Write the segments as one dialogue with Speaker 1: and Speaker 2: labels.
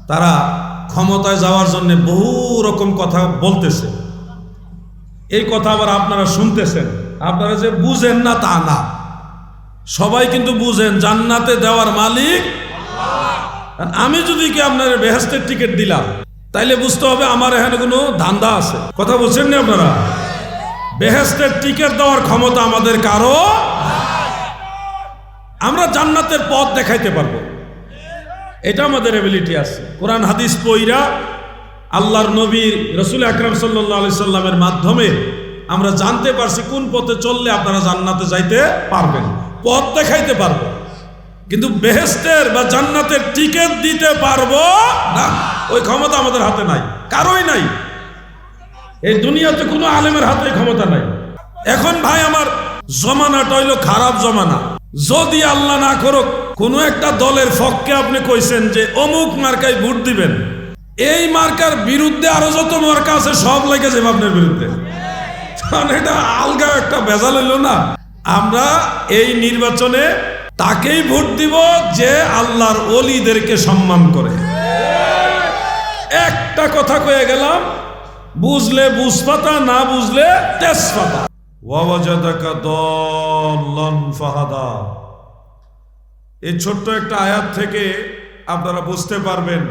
Speaker 1: তারা ক্ষমতায় যাওয়ার জন্য বহু রকম কথা বলতেছে। এই কথা আবার আপনারা শুনতেছেন। আপনারা যে বুঝেন না তা না, সবাই কিন্তু বুঝেন জান্নাতে দেওয়ার মালিক আল্লাহ। আমি যদি কি আপনার বেহেশতের টিকিট দিলাম, তাইলে বুঝতে হবে আমার এখানে কোনো ধান্দা আছে। কথা বলছেন না আপনারা? বেহেশতের টিকিট দেওয়ার ক্ষমতা আমাদের কারো। আমরা জান্নাতের পথ দেখাইতে পারবো, এটা আমাদের এবিলিটি আছে। কোরআন হাদিস পইরা আল্লাহর নবীর রাসূল আকরাম সাল্লাল্লাহু আলাইহি সাল্লামের মাধ্যমে আমরা জানতে পারছি কোন পথে চললে আপনারা জান্নাতে যাইতে পারবেন, পথ দেখাইতে পারবো। কিন্তু বেহেশতের বা জান্নাতের টিকিট দিতে পারবো না, ওই ক্ষমতা আমাদের হাতে নাই, কারোই নাই। এই দুনিয়াতে কোনো আলেমের হাতে ক্ষমতা নাই। এখন ভাই আমার জমানাটা হইলো খারাপ জমানা। যদি আল্লাহ না করুক কোনো একটা দলের পক্ষে আপনি কইছেন যে অমুক মার্কায় ভোট দিবেন, এই মার্কার বিরুদ্ধে আরো যত মার্কা আছে সব লেগে যাবে আপনার বিরুদ্ধে। এটা আলগা একটা ভেজাল হইল না? আমরা এই নির্বাচনে তাকেই ভোট দিব যে আল্লাহর ওলিদেরকে সম্মান করে। একটা কথা কয়ে গেলাম, বুঝলে বুঝপাতা, না বুঝলে তেজপাতা। ওয়াওয়াজাদাকা দাল্লান ফাহাদা। এই ছোট্ট একটা আয়াত থেকে আপনারা বুঝতে পারবেন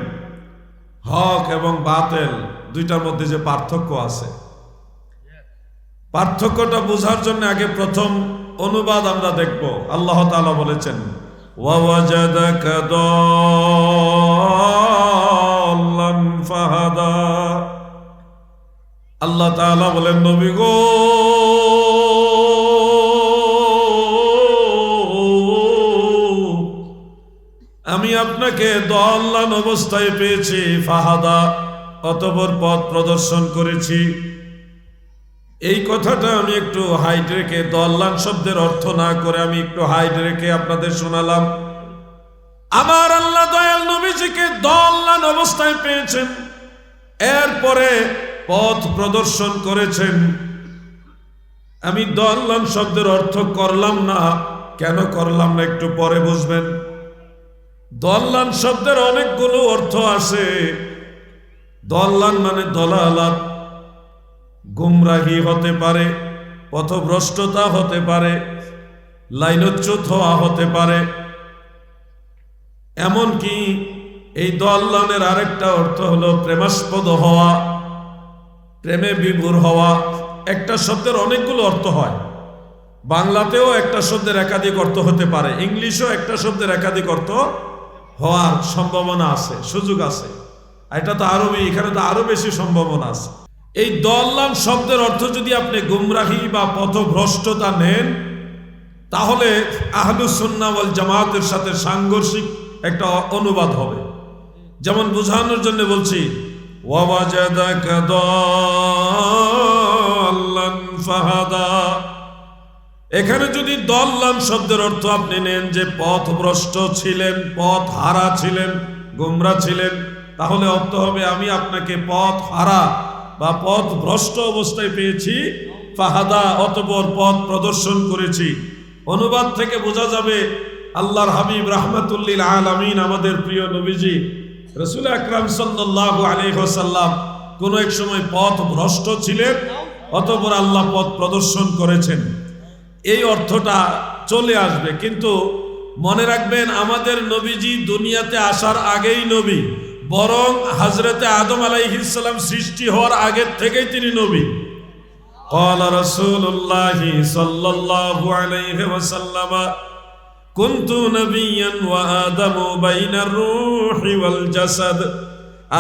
Speaker 1: হক এবং বাতিল দুইটার মধ্যে যে পার্থক্য আছে। পার্থক্যটা বোঝার জন্য আগে প্রথম অনুবাদ আমরা দেখব। আল্লাহ তাআলা বলেছেন ওয়াওয়াজাদাকা দাল্লান ফাহাদা। আল্লাহ তাআলা বলেন, নবী গো, আমি আপনাকে দল্লান অবস্থায় পেয়েছি, ফাহাদা অতঃপর পথ প্রদর্শন করেছি। এই কথাটা আমি একটু হাইট রেখে, দল্লান শব্দের অর্থ না করে আমি একটু হাইট রেখে আপনাদের শোনালাম। আমার আল্লাহ দয়াল নবীজিকে দল্লান অবস্থায় পেয়েছেন, এরপরে পথ প্রদর্শন করেছেন। আমি দল্লান শব্দের অর্থ করলাম না, কেন করলাম না একটু পরে বুঝবেন। দল্লান শব্দের অনেকগুলো অর্থ আছে। দল্লান মানে দলালাত, গুমরাহি হতে পারে, পথভ্রষ্টতা হতে পারে, লাইনচ্যুত হওয়া হতে পারে। এমনকি এই দল্লানের আরেকটা অর্থ হলো প্রেমাস্পদ হওয়া, প্রেমে বিভোর হওয়া। একটা শব্দের অনেকগুলো অর্থ হয়। বাংলাতেও একটা শব্দের একাধিক অর্থ হতে পারে, ইংলিশেও একটা শব্দের একাধিক অর্থ হওয়ার সম্ভাবনা আছে, সুযোগ আছে। এটা তো আরবি, এখানে তো আরো বেশি সম্ভাবনা আছে। এই দল্লান শব্দের অর্থ যদি আপনি গুমরাহি বা পথভ্রষ্টতা নেন, তাহলে আহলুস সুন্নাহ ওয়াল জামাতের সাথে সাংঘর্ষিক একটা অনুবাদ হবে। যেমন বোঝানোর জন্য বলছি, ওয়াওয়াজাদাকা দাল্লান ফাহাদা। এখানে যদি দল্লান শব্দের অর্থ আপনি নেন যে পথভ্রষ্ট ছিলেন, পথ হারা ছিলেন, গুমরা ছিলেন, তাহলে অর্থ হবে আমি আপনাকে পথ হারা বা পথ ভ্রষ্ট অবস্থায় পেয়েছি, ফাহাদা অতঃপর পথ প্রদর্শন করেছি। অনুবাদ থেকে বোঝা যাবে আল্লাহর হাবিব রাহমাতুল লিল আলামিন আমাদের প্রিয় নবীজি রাসূল আকরাম সাল্লাল্লাহু আলাইহি ওয়াসাল্লাম কোন এক সময় পথ ভ্রষ্ট ছিলেন, অতঃপর আল্লাহ পথ প্রদর্শন করেছেন। এই অর্থটা চলে আসবে। কিন্তু মনে রাখবেন, আমাদের নবীজি দুনিয়াতে আসার আগেই নবী, বরং হযরতে আদম আলাইহিস সালাম সৃষ্টি হওয়ার আগের থেকেই তিনি নবী। ক্বালা রাসূলুল্লাহি সাল্লাল্লাহু আলাইহি ওয়াসাল্লাম কুনতু নাবিয়্যান ওয়া আদামু বাইনার রূহি ওয়াল জাসাদ।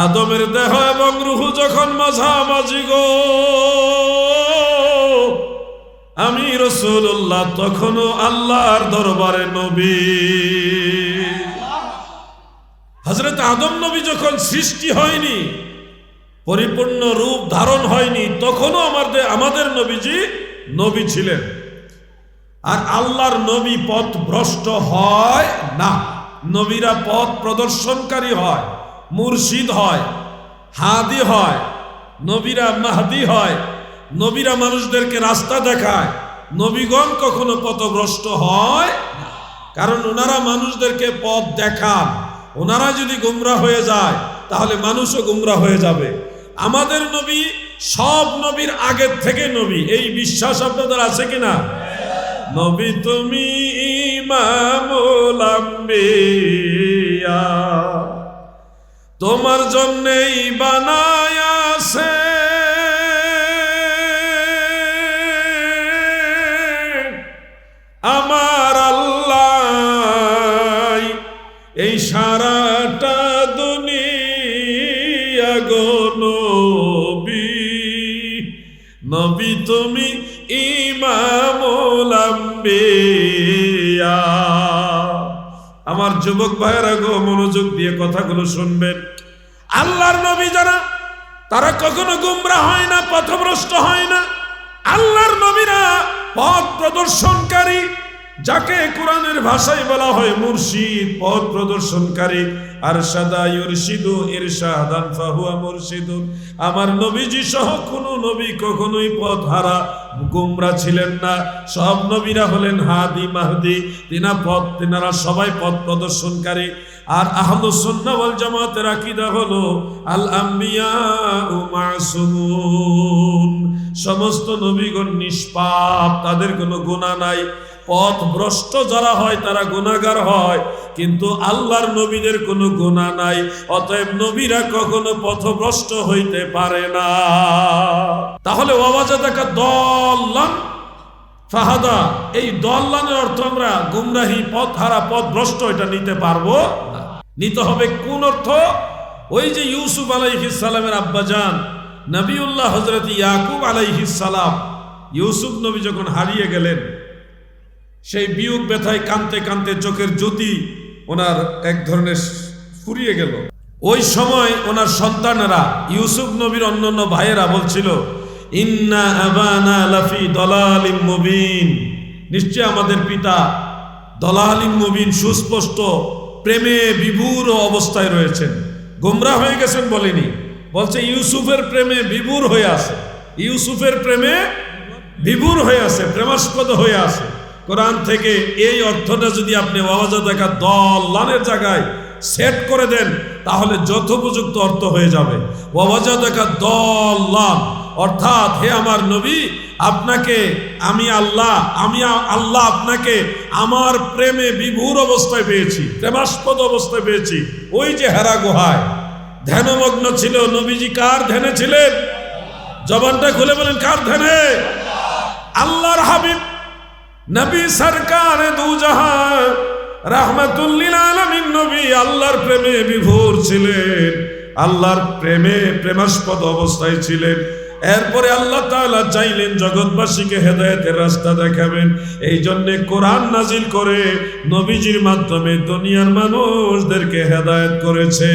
Speaker 1: আদমের দেহ এবং রূহ যখন মাঝামাঝি গো, আমি রাসূলুল্লাহ তখনও আল্লাহর দরবারে নবী। হযরত আদম নবী যখন সৃষ্টি হয়নি, পরিপূর্ণ রূপ ধারণ হয়নি, তখনও আমাদের নবীজি নবী ছিলেন। আর আল্লাহর নবী পথ ভ্রষ্ট হয় না। নবীরা পথ প্রদর্শনকারী হয়, মুর্শিদ হয়, হাদি হয়, নবীরা মাহদি হয়, নবীরা মানুষদেরকে রাস্তা দেখায়। নবীগণ কখনো পথভ্রষ্ট হয় না, কারণ ওনারা মানুষদেরকে পথ দেখান। ওনারা যদি গুমরা হয়ে যায় তাহলে মানুষও গুমরা হয়ে যাবে। আমাদের নবী সব নবীর আগের থেকে নবী, এই বিশ্বাস আপনাদের আছে কিনা? নবী তুমি ইমামুল আম্বিয়া, তোমার জন্যই বানায় আছে আমার আল্লাহ এই সারাটা দুনিয়া গো নবী, নবী তুমি ইমামুল আম্বিয়া। আমার যুবক ভাইয়েরা গো, মনোযোগ দিয়ে কথাগুলো শুনবেন। আল্লাহর নবী যারা, তারা কখনো গুমরা হয় না, পথভ্রষ্ট হয় না। আল্লাহর নবীরা পথ প্রদর্শনকারী, যাকে কোরআনের ভাষায় বলা হয় মুর্শিদ, পথ প্রদর্শনকারী। আরশাদা ইরশিদু ইরশাদান ফাহুয়া মুরশিদুন। আমার নবীজি সহ কোন নবী কখনোই পথ হারা গুমরা ছিলেন না। সব নবীরা হলেন হাদি মাহদি, তিনারা সবাই পথ প্রদর্শনকারী। আর আহলুস সুন্নাহ ওয়াল জামাতের আকীদা হলো আল আম্বিয়াউ মাসুমুন, সমস্ত নবীগণ নিষ্পাপ, তাদের কোনো গুনাহ নাই। পথ ভ্রষ্ট যারা হয় তারা গুনাহগার হয়, কিন্তু আল্লাহর নবীদের কোনো গুনাহ নাই। অতএব নবীরা কখনো পথভ্রষ্ট হইতে পারে না। তাহলে ওয়াজাদাকা দাল্লান ফাহাদা, এই দাল্লানের অর্থ আমরা গুমরাহি, পথ হারা, পথ ভ্রষ্ট এটা নিতে পারবো না। নিতে হবে কোন অর্থ? ওই যে ইউসুফ আলাইহিস সালামের আব্বাজান নবিউল্লাহ হযরত ইয়াকুব আলাইহিস সালাম, ইউসুফ নবী যখন হারিয়ে গেলেন, সেই বিয়োগ ব্যথায় কাঁদতে কাঁদতে চোখের জ্যোতি ওনার এক ধরনের ফুরিয়ে গেল। ওই সময় ওনার সন্তানেরা, ইউসুফ নবীর অন্যান্য ভাইয়েরা বলছিল, ইন্না আবানা লাফি দলালিম মুবিন, নিশ্চয় আমাদের পিতা দলালিম মুবিন, সুস্পষ্ট প্রেমে বিভোর অবস্থায় রয়েছেন। গোমরা হয়ে গেছেন বলেনি, বলছে ইউসুফের প্রেমে বিভোর হয়ে আছে, ইউসুফের প্রেমে বিভোর হয়ে আছে, প্রেমাস্পদ হয়ে আছে। কোরআন থেকে এই অর্থটা যদি আপনি ওয়াজাদাকা দাল্লানের জায়গায় সেট করে দেন, তাহলে যথোপযুক্ত অর্থ হয়ে যাবে। ওয়াজাদাকা দাল্লান অর্থাৎ, হে আমার নবী, আপনাকে আমি আল্লাহ আপনাকে আমার প্রেমে বিভোর অবস্থায় পেয়েছি, প্রেমাস্পদ অবস্থায় পেয়েছি। ওই যে হেরা গুহায় ধ্যানমগ্ন ছিল নবীজি, কার ধ্যানে ছিলেন? জবানটা খুলে বলেন, কার ধ্যানে? আল্লাহর হাবিব নবী সরকার দু জাহান রাহমাতুল লিল আলামিন নবী আল্লাহর প্রেমে বিভোর ছিলেন, আল্লাহর প্রেমে প্রেমাস্পদ অবস্থায় ছিলেন। এরপরে আল্লাহ তাআলা চাইলেন জগৎবাসীকে হেদায়েতের রাস্তা দেখাবেন, এই জন্য কোরআন নাজিল করে নবীজির মাধ্যমে দুনিয়ার মানুষদেরকে হেদায়েত করেছে।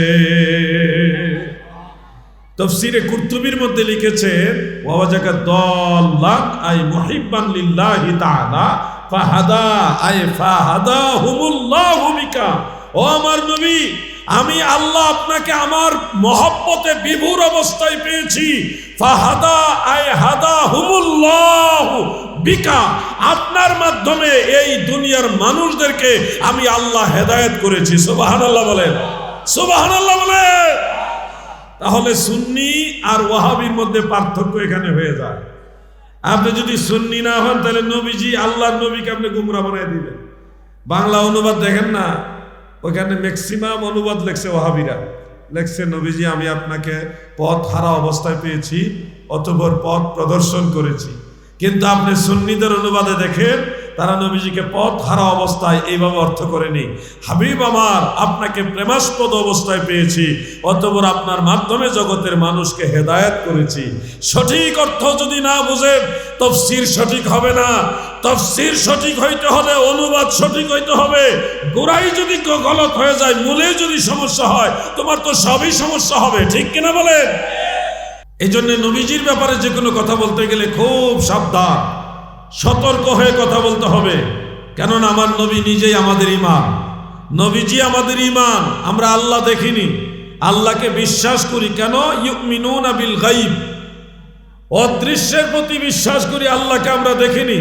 Speaker 1: তাফসীরে কুরতুবীর মধ্যে লিখেছেন, ওয়াজাকা দাল্লান আই মুহিব্বান লিল্লাহি তাআলা ফাহাদা আই ফাহাদাহুমুল্লাহু বিকা। ও আমার নবী, আমি আল্লাহ আপনাকে আমার মহব্বতে বিভোর অবস্থায় পেয়েছি। ফাহাদা আই হাদাহুমুল্লাহু বিকা, আপনার মাধ্যমে এই দুনিয়ার মানুষদেরকে আমি আল্লাহ হেদায়েত করেছি। সুবহানাল্লাহ বলেন, সুবহানাল্লাহ বলেন। তাহলে সুন্নি আর ওয়াহাবির মধ্যে পার্থক্য এখানে হয়ে যায়। আপনি যদি সুন্নি না হন, তাহলে নবীজি, আল্লাহর নবীকে আপনি গুমরা বানায় দিবেন। বাংলা অনুবাদ দেখেন না, ওইখানে ম্যাক্সিমাম অনুবাদ লেখছে ওয়াহাবিরা, লেখছে নবীজি আমি আপনাকে পথ হারা অবস্থায় পেয়েছি, অতঃপর পথ প্রদর্শন করেছি। কিন্তু আপনি সুন্নিদের অনুবাদে দেখেন, তারা নবীজিকে পথ হারা অবস্থায় এইভাবে অর্থ করেনি। হাবিব আমার, আপনাকে প্রেমাস্পদ অবস্থায় পেয়েছি, অতঃপর আপনার মাধ্যমে জগতের মানুষকে হেদায়েত করেছি। সঠিক অর্থ যদি না বুঝেন, তাফসীর সঠিক হবে না। তাফসীর সঠিক হইতে হলে অনুবাদ সঠিক হইতে হবে। গোড়াই যদি গলত হয়ে যায়, মূলে যদি সমস্যা হয়, তোমার তো সবই সমস্যা হবে। ঠিক কিনা বলেন? এই জন্য নবীজির ব্যাপারে যে কোনো কথা বলতে গেলে খুব সাবধান, সতর্ক হয়ে কথা বলতে হবে। কেননা আমার নবী নিজেই আমাদের ঈমান, নবীজি আমাদের ঈমান। আমরা আল্লাহ দেখিনি, আল্লাহকে বিশ্বাস করি। কেন? ইউমিনুনা বিল গায়ব, অদৃশ্যের প্রতি বিশ্বাস করি। আল্লাহকে আমরা দেখিনি।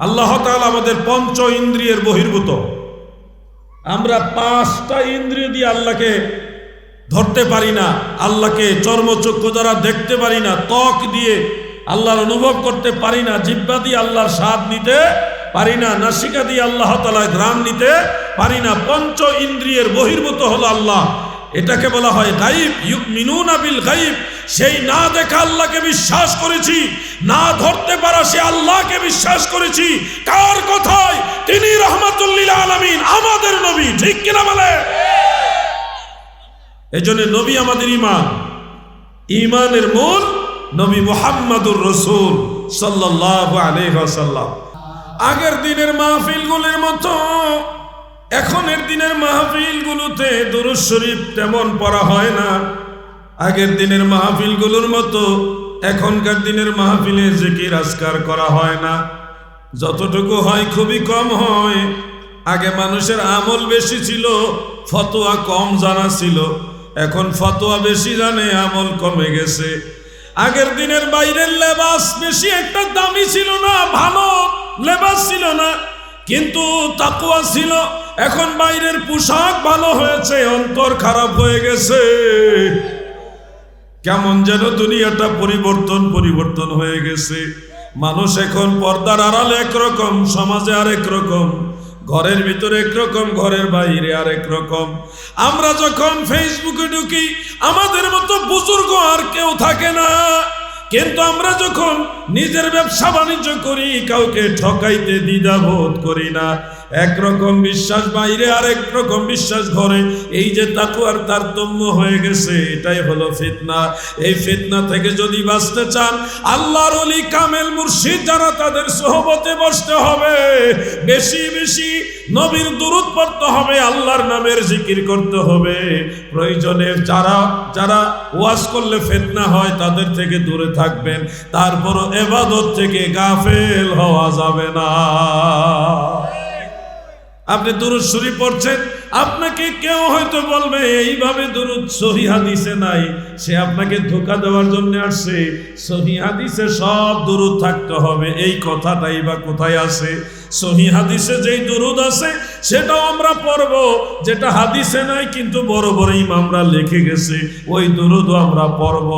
Speaker 1: আল্লাহ তাআলা আমাদের পঞ্চ ইন্দ্রিয়ের বহির্ভূত। আমরা 5টা ইন্দ্রিয় দিয়ে আল্লাহকে ধরতে পারি না, আল্লাহকে চর্মচক্ষু দ্বারা দেখতে পারি না, ত্বক দিয়ে আল্লাহর অনুভব করতে পারি না, জিহ্বা দিয়ে আল্লাহর স্বাদ নিতে পারি না, নাসিকা দিয়ে আল্লাহ তাআলার ঘ্রাণ নিতে পারি না। পঞ্চ ইন্দ্রিয়ের বহির্ভূত হলো আল্লাহ। এটাকে বলা হয় গায়ব। ইউমিনুনা বিল গায়ব, সেই না দেখা আল্লাহকে বিশ্বাস করেছি, না ধরতে পারা সে আল্লাহকে বিশ্বাস করেছি। কার কথায়? তিনি রাহমাতুল লিল আলামিন, আমাদের নবী। ঠিক কিনা বলে? এজন্য নবী আমাদের ঈমান, ঈমানের মূল নবী মুহাম্মদুর রাসূল সাল্লাল্লাহু আলাইহি ওয়াসাল্লাম। আগের দিনের মাহফিলগুলোর মতো এখনের দিনের মাহফিলগুলোতে দুরূদ শরীফ তেমন পড়া হয় না। আগের দিনের মাহফিলগুলোর মতো এখনকার দিনের মাহফিলে জিকির আজকার করা হয় না। যতটুকু হয় খুবই কম হয়। আগে মানুষের আমল বেশি ছিল, ফতোয়া কম জানা ছিল। এখন ফতোয়া বেশি জানে, আমল কমে গেছে। আগের দিনের বাইরের লেবাস বেশি একটা দামি ছিল না, ভালো লেবাস ছিল না, কিন্তু তাকওয়া ছিল। এখন বাইরের পোশাক ভালো হয়েছে, অন্তর খারাপ হয়ে গেছে। কেমন যেন দুনিয়াটা পরিবর্তন হয়ে গেছে। মানুষ এখন পর্দার আড়ালে একরকম, সমাজে আরেক রকম, ঘরের ভিতরে একরকম, ঘরের বাইরে আরেক রকম। আমরা যখন ফেসবুকে ঢুকি আমাদের মতো বুজুর্গ আর কেউ থাকে না, কিন্তু আমরা যখন নিজের ব্যবসা বাণিজ্য করি কাউকে ঠকাইতে দ্বিধাবোধ করি না। একরকম বিশ্বাস বাইরে, আরেক রকম বিশ্বাস ঘরে। এই যে তাকওয়ার তারতম্য হয়ে গেছে, এটাই হলো ফিতনা। এই ফিতনা থেকে যদি বাঁচতে চান, আল্লাহর ওলি কামেল মুর্শিদ যারা, তাদের সোহবতে বসতে হবে, বেশি বেশি নবীর দুরূদ পড়তে হবে, আল্লাহর নামের জিকির করতে হবে। প্রয়োজনে যারা ওয়াজ করলে ফিতনা হয় তাদের থেকে দূরে থাকবেন। তারপরও ইবাদত থেকে গাফেল হওয়া যাবে না। আপনি দুরূদ শরীফ পড়ছেন, আপনাকে কেউ হয়তো বলবে এইভাবে দুরূদ সহিহ হাদিসে নাই, সে আপনাকে ধোঁকা দেওয়ার জন্য আসছে। সহিহ হাদিসে সব দুরূদ থাকতে হবে, এই কথাটাই বা কোথায় আছে? সহিহ হাদিসে যেই দুরূদ আছে সেটাও আমরা পড়ব, যেটা হাদিসে নাই কিন্তু বড় বড় ইমামরা লিখে গেছে, ওই দুরূদও আমরা পড়ব।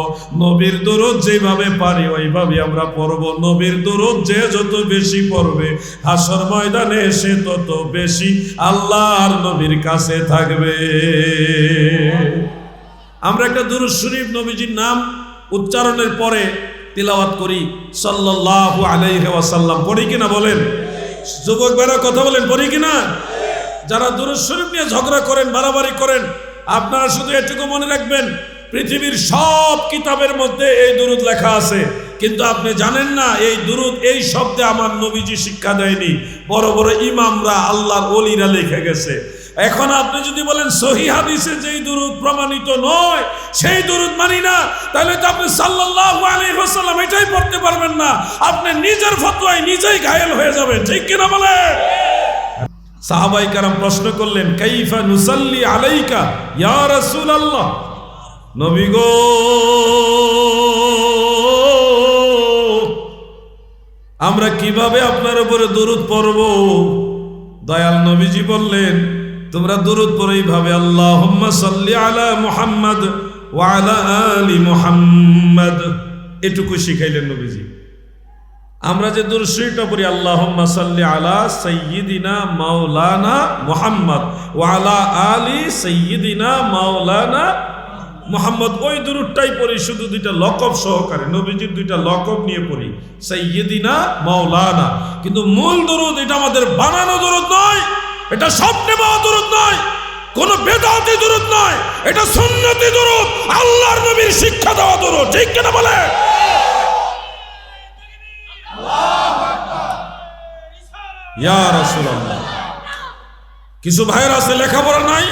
Speaker 1: নবীর দুরূদ যেভাবে পারি ওইভাবে আমরা পড়ব। নবীর দুরূদ যে যত বেশি পড়বে, হাসর ময়দানে সে তত বেশি আল্লাহর নবীর কাছে থাকবে। আমরা একটা দুরূদ শরীফ নবীজির নাম উচ্চারণের পরে তিলাওয়াত করি, সাল্লাল্লাহু আলাইহি ওয়াসাল্লাম। পড়ি কিনা বলেন? যুবক ভাইরা কথা বলেন, পড়ি কিনা? যারা দুরূদ শরীফ নিয়ে ঝগড়া করেন, বাড়াবাড়ি করেন, আপনারা শুধু এটুকু মনে রাখবেন, পৃথিবীর সব কিতাবের মধ্যে এই দুরূদ লেখা আছে, কিন্তু আপনি জানেন না এই দুরূদ এই শব্দে আমার নবীজি শিক্ষা দেয়নি, বড় বড় ইমামরা, আল্লাহর ওলিরা লিখে গেছে। এখন আপনি যদি বলেন সহিহ হাদিসে যেই দুরূদ প্রমাণিত নয় সেই দুরূদ মানি না, তাহলে তো আপনি সাল্লাল্লাহু আলাইহি ওয়াসাল্লাম এটাই পড়তে পারবেন না। আপনি নিজের ফতোয়ায় নিজেই ঘায়েল হয়ে যাবেন। ঠিক কিনা বলে? সাহাবায়ে কেরাম প্রশ্ন করলেন, কাইফা নুসাল্লি আলাইকা ইয়া রাসূলুল্লাহ, নবী গো আমরা কিভাবে আপনার উপরে দুরূদ পড়ব? দয়াল নবীজি বললেন, তোমরা দুরূদ পড়ো এইভাবে, আল্লাহুম্মা সাল্লি আলা মুহাম্মদ ওয়া আলা আলি মুহাম্মদ। এটুকু শিখাইলেন নবীজি। আমরা যে দুরূদ শরীফটা পড়ি, আল্লাহুম্মা সাল্লি আলা সাইয়্যিদিনা মাওলানা মুহাম্মদ ওয়া আলা আলি সাইয়্যিদিনা মাওলানা মুহাম্মদ, ওই দুরূদটাই পড়ি শুধু দুইটা লকব সহকারে, নবীজির দুইটা লকব নিয়ে পড়ি, সাইয়্যিদিনা মাওলানা। কিন্তু মূল দুরূদ এটা আমাদের বানানো দুরূদ নয়, এটা স্বপ্নে পাওয়া দুরূদ নয়, কোন বেদাতি দুরূদ নয়, এটা সুন্নতি দুরূদ, আল্লাহর নবীর শিক্ষা দেওয়া দুরূদ। ঠিক কিনা বলে? আল্লাহু আকবার, ইয়া রাসূলুল্লাহ। কিছু ভাইরা আছে লেখাপড়া নাই,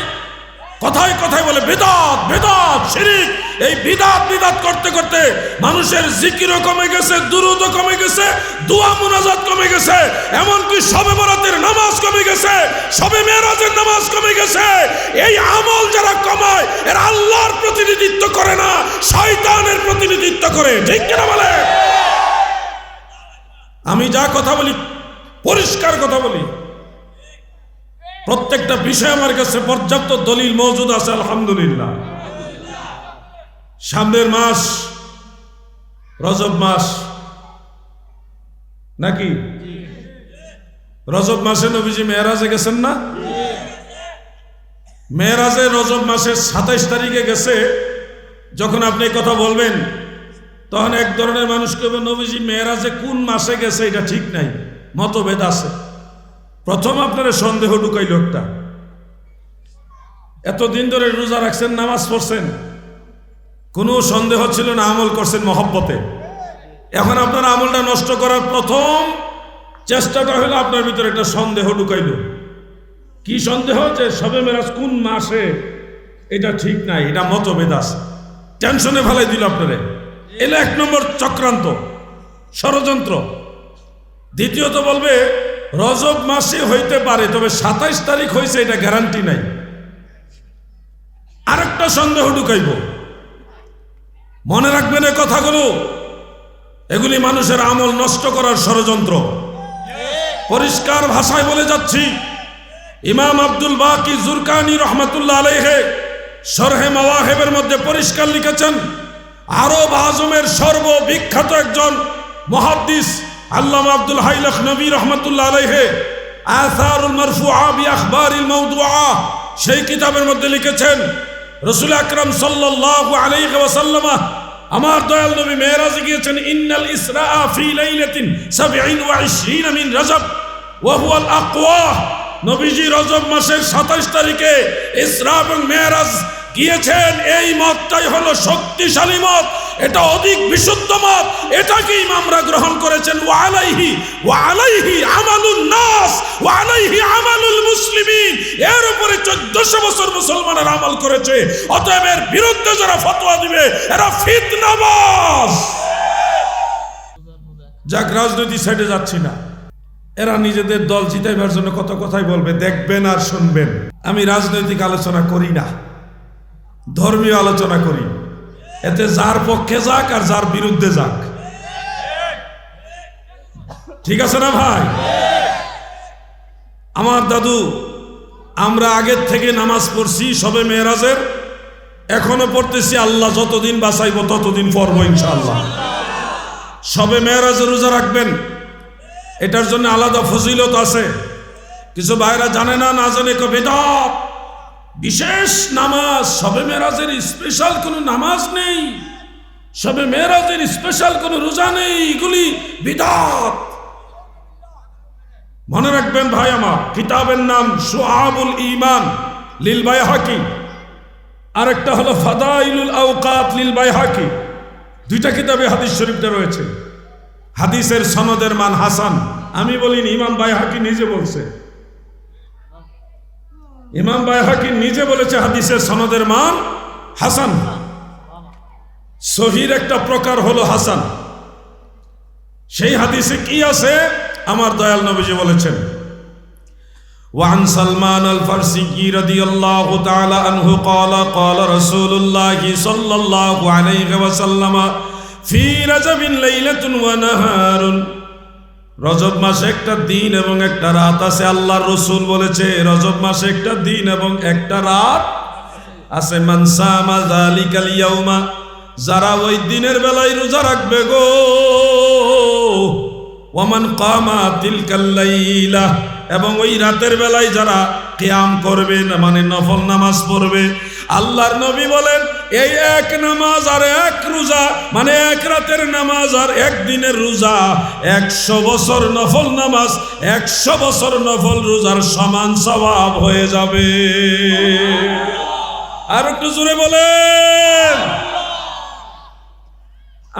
Speaker 1: কথায় কথায় বলে বিদআত বিদআত শিরক। এই বিদআত বিদআত করতে করতে মানুষের জিকিরও কমে গেছে, দুরূদও কমে গেছে, দোয়া মুনাজাত কমে গেছে, এমনকি শবে বরাতের নামাজ কমে গেছে, শবে মেরাজের নামাজ কমে গেছে। এই আমল যারা কমায় এরা আল্লাহর প্রতিনিধিত্ব করে না, শয়তানের প্রতিনিধিত্ব করে। ঠিক কিনা বলে? আমি যা কথা বলি পরিষ্কার কথা বলি, প্রত্যেকটা বিষয় আমার কাছে পর্যাপ্ত দলিল মওজুদ আছে, আলহামদুলিল্লাহ। সামনের মাস রজব মাস নাকি? রজব মাসে নবীজি মেরাজে গেছেন না? মেরাজে রজব মাসের 27 তারিখে গেছে। যখন আপনি কথা বলবেন তখন এক ধরনের মানুষ কেবল নবীজি মেরাজে কোন মাসে গেছে এটা ঠিক নাই, মতভেদ আছে। প্রথম আপনারা সন্দেহ ঢুকাই লোকটা, এতদিন ধরে রোজা রাখছেন, নামাজ পড়ছেন, কোনো সন্দেহ ছিল না, আমল করছেন মহব্বতে। এখন আপনার আমলটা নষ্ট করার প্রথম চেষ্টাটা হলো আপনার ভিতরে একটা সন্দেহ ঢুকাইল। কি সন্দেহ? যে শবে মেরাজ কোন মাসে এটা ঠিক নাই, এটা মতভেদ আছে। টেনশনে ফেলাই দিল আপনারে। এলে 1 নম্বর চক্রান্ত, ষড়যন্ত্র। দ্বিতীয়ত বলবে রজব মাসে হইতে পারে, তবে 27 তারিখ হয়েছে এটা গ্যারান্টি নাই। আরেকটা সন্দেহ ঢুকাইব। মনে রাখবেন এই কথাগুলো, এগুলি মানুষের আমল নষ্ট করার ষড়যন্ত্র। পরিষ্কার ভাষায় বলে যাচ্ছি, ইমাম আব্দুল বাকি জুরকানি রহমাতুল্লাহ আলাইহি শরহে মাওয়াহিবের মধ্যে পরিষ্কার লিখেছেন, আরব আজমের সর্ববিখ্যাত একজন মুহাদ্দিস আল্লামা আব্দুল হাই লখনবী রহমাতুল্লাহ আলাইহি আসারুল মারফুআ বিআখবারিল মাওদুআ সেই কিতাবের মধ্যে লিখেছেন, রাসূল আকরাম সাল্লাল্লাহু আলাইহি ওয়াসাল্লাম আমার দয়াল নবী মেরাজে গিয়েছেন। ইন্নাল ইসরা ফি লাইলাতিন 27 মিন রজব ওয়া হুয়া আল আকওয়া। নবীজি রজব মাসের 27 তারিখে ইসরা এবং মেরাজ গিয়েছেন। এই মতটাই হলো শক্তিশালী মত, এটা অধিক বিশুদ্ধ মত, এটাকে ইমামরা গ্রহণ করেছেন। ওয়া আলাইহি আমালুন নাস ওয়া আলাইহি আমালুল মুসলিমিন। এর উপরে 1400 বছর মুসলমানের আমল করেছে। অতএব এর বিরুদ্ধে যারা ফতোয়া দিবে এরা ফিতনাবাজ। যাক, রাজনীতি সাইডে যাচ্ছি না, এরা নিজেদের দল জিতাইবার জন্য কত কথাই বলবে, দেখবেন আর শুনবেন। আমি রাজনৈতিক আলোচনা করি না, ধর্মীয় আলোচনা করি। এতে যার পক্ষে যাক আর যার বিরুদ্ধে যাক, ঠিক আছে না ভাই? আমার দাদু, আমরা আগের থেকে নামাজ পড়ছি শবে মেরাজের, এখনো পড়তেছি। আল্লাহ যতদিন বাঁচাইব ততদিন পড়বো ইনশাআল্লাহ। শবে মেরাজের রোজা রাখবেন, এটার জন্য আলাদা ফজিলত আছে। কিছু ভাইরা জানে না, না জানে কবে বিদআত। বিশেষ নামাজ, শবে মেরাজের স্পেশাল কোনো নামাজ নেই, শবে মেরাজের স্পেশাল কোনো রোজা নেই, এগুলি বিদআত। মনে রাখবেন ভাই আমার, কিতাবের নাম শুআবুল ঈমান লিল বাইহাকি, আরেকটা হলো ফাদাইলুল আওকাত লিল বাইহাকি। দুইটা কিতাবে হাদিস শরীফটা রয়েছে। হাদিসের সনদের মান হাসান। আমি বলিনি, ইমাম বাইহাকি নিজে বলছে। ইমাম বাইহাকি নিজে বলেছে হাদিসের সনদের মান হাসান। সহির একটা প্রকার হলো হাসান। সেই হাদিসে কি আছে? আমার দয়াল নবীজি বলেছেন, ওয়ান সালমান আল ফারসি রাদিয়াল্লাহু তাআলা আনহু ক্বালা ক্বালা রাসূলুল্লাহ সাল্লাল্লাহু আলাইহি ওয়াসাল্লাম ফি রাজাবিন লাইলাতুন ওয়া নাহারুন। রজব মাসে একটা দিন এবং একটা রাত আছে। আল্লাহর রাসূল বলেছে রজব মাসে একটা দিন এবং একটা রাত আছে। মান সামা যালিকাল ইয়াউমা, যারা ওই দিনের বেলায় রোজা রাখবে গো, ওয়ামান কামা তিলকাল লাইলা, এবং ওই রাতের বেলায় যারা কিয়াম করবে, মানে নফল নামাজ পড়বে। আল্লাহর নবী বলেন এই এক নামাজ আর এক রোজা, মানে এক রাতের নামাজ আর এক দিনের রোজা 100 বছর নফল নামাজ, 100 বছর নফল রোজার সমান সওয়াব হয়ে যাবে। আর একটু জোরে বলেন।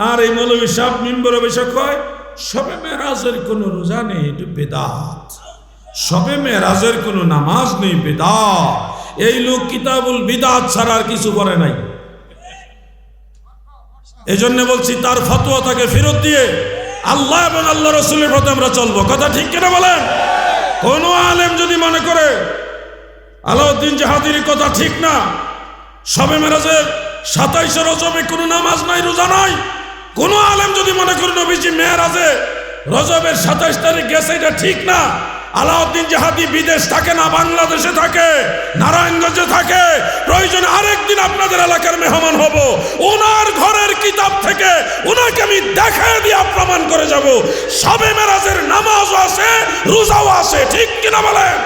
Speaker 1: আর এই মৌলভী সাহেব মিম্বরে বসে কয় শবে মেরাজের কোনো রোজা নেই, এটা বেদাত। শবে মেরাজের কোনো নামাজ নেই, বেদাত। এই লোক কিতাবুল বিদাত ছাড়া আর কিছু করে নাই। এই জন্য বলছি তার ফতোয়া তাকে ফেরত দিয়ে আল্লাহ এবং আল্লাহ রসুলের পথে আমরা চলবো। কথা ঠিক কিনা বলেন? কোন আলেম যদি মনে করে আলাউদ্দিন জাহাদির কথা ঠিক না, শবে মেরাজের 27 রজবে কোনো নামাজ নাই, রোজা নাই, কোন আলেম যদি মনে করে নবীজি মেরাজে রজবের 27 তারিখ গেছে এটা ঠিক না, আলাউদ্দিন জাহাদি বিদেশ থাকে না, বাংলাদেশে থাকে, নারায়ণগঞ্জে থাকে, প্রয়োজনে আরেকদিন আপনাদের এলাকার মেহমান হব, ওনার ঘরের কিতাব থেকে ওনাকে আমি দেখায় দিয়ে প্রমাণ করে যাব শবে মেরাজের নামাজও আছে, রোজাও আছে। ঠিক কিনা বলেন?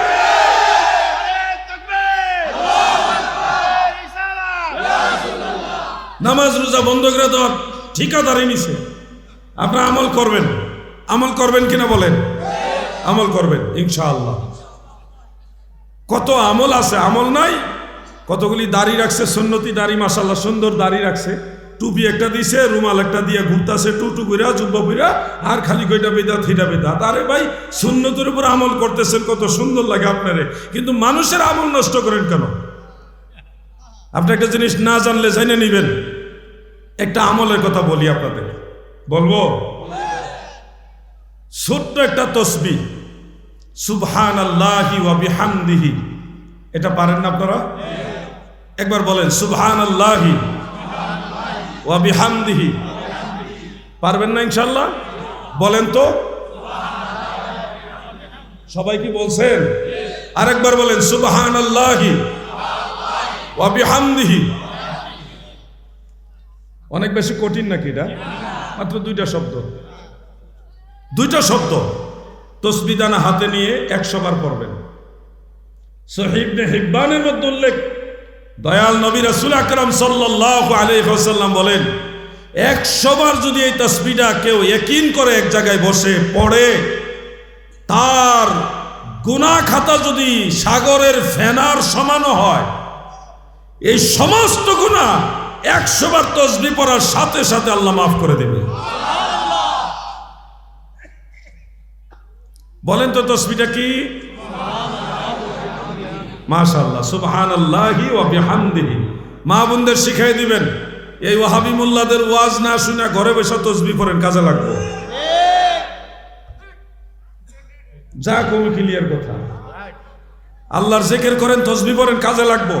Speaker 1: নামাজ রোজা বন্ধ করে দেওয়ার ঠিকাদারি নিছে। আপনারা আমল করবেন, আমল করবেন কিনা বলেন? আমল করবেন ইনশাআল্লাহ। কত আমল আছে, আমল নাই? কতগুলি দাড়ি রাখছে, সুন্নতি দাড়ি, মাশাআল্লাহ সুন্দর দাড়ি রাখছে, টুপি একটা দিছে, রুমাল একটা দিয়ে ঘুরতাছে, টুটু কইরা জুব্বা কইরা, আর খালি কইটা বেদাত হিটা বেদাত। আরে ভাই, সুন্নতের উপর আমল করতেছেন, কত সুন্দর লাগে আপনারে, কিন্তু মানুষের আমল নষ্ট করেন কেন? আপনি একটা জিনিস না জানলে জেনে নিবেন। একটা আমলের কথা বলি আপনাদের, বলবো? ছোট্ট একটা তসবিহ, সুবহানাল্লাহি ওয়া বিহামদিহি, এটা পারেন না আপনারা? একবার বলেন সুবহানাল্লাহি ওয়া বিহামদিহি। পারবেন না ইনশাআল্লাহ? বলেন তো। সবাই কি বলছেন? আরেকবার বলেন সুবহানাল্লাহি ওয়া বিহামদিহি। অনেক বেশি কঠিন নাকি এটা? মাত্র দুইটা শব্দ, দুইটা শব্দ। তসবিহ দানা হাতে নিয়ে 100 বার পড়বেন। সহিহ ইবনে হিব্বানের মধ্যে উল্লেখ, দয়াল নবী রাসূল আকরাম সাল্লাল্লাহু আলাইহি ওয়াসাল্লাম বলেন, 100 বার যদি এই তসবিহটা কেউ ইয়াকিন করে এক জায়গায় বসে পড়ে, তার গুনাহ খাতা যদি সাগরের ফেনার সমানও হয়, এই সমস্ত গুনাহ 100 বার তসবিহ পড়ার সাথে সাথে আল্লাহ মাফ করে দেবে। বলেন তো তসবিহটা কি? মাশাআল্লাহ, সুবহানাল্লাহি ওয়া বিহামদিহি। মা বোনদের শিখাই দিবেন, এই ওয়াহাবি মোল্লাদের ওয়াজ না শুনে ঘরে বসে তসবিহ পড়েন, কাজে লাগবে। যা কম ক্লিয়ার কথা, আল্লাহর জিকির করেন, তসবিহ পড়েন, কাজে লাগবে।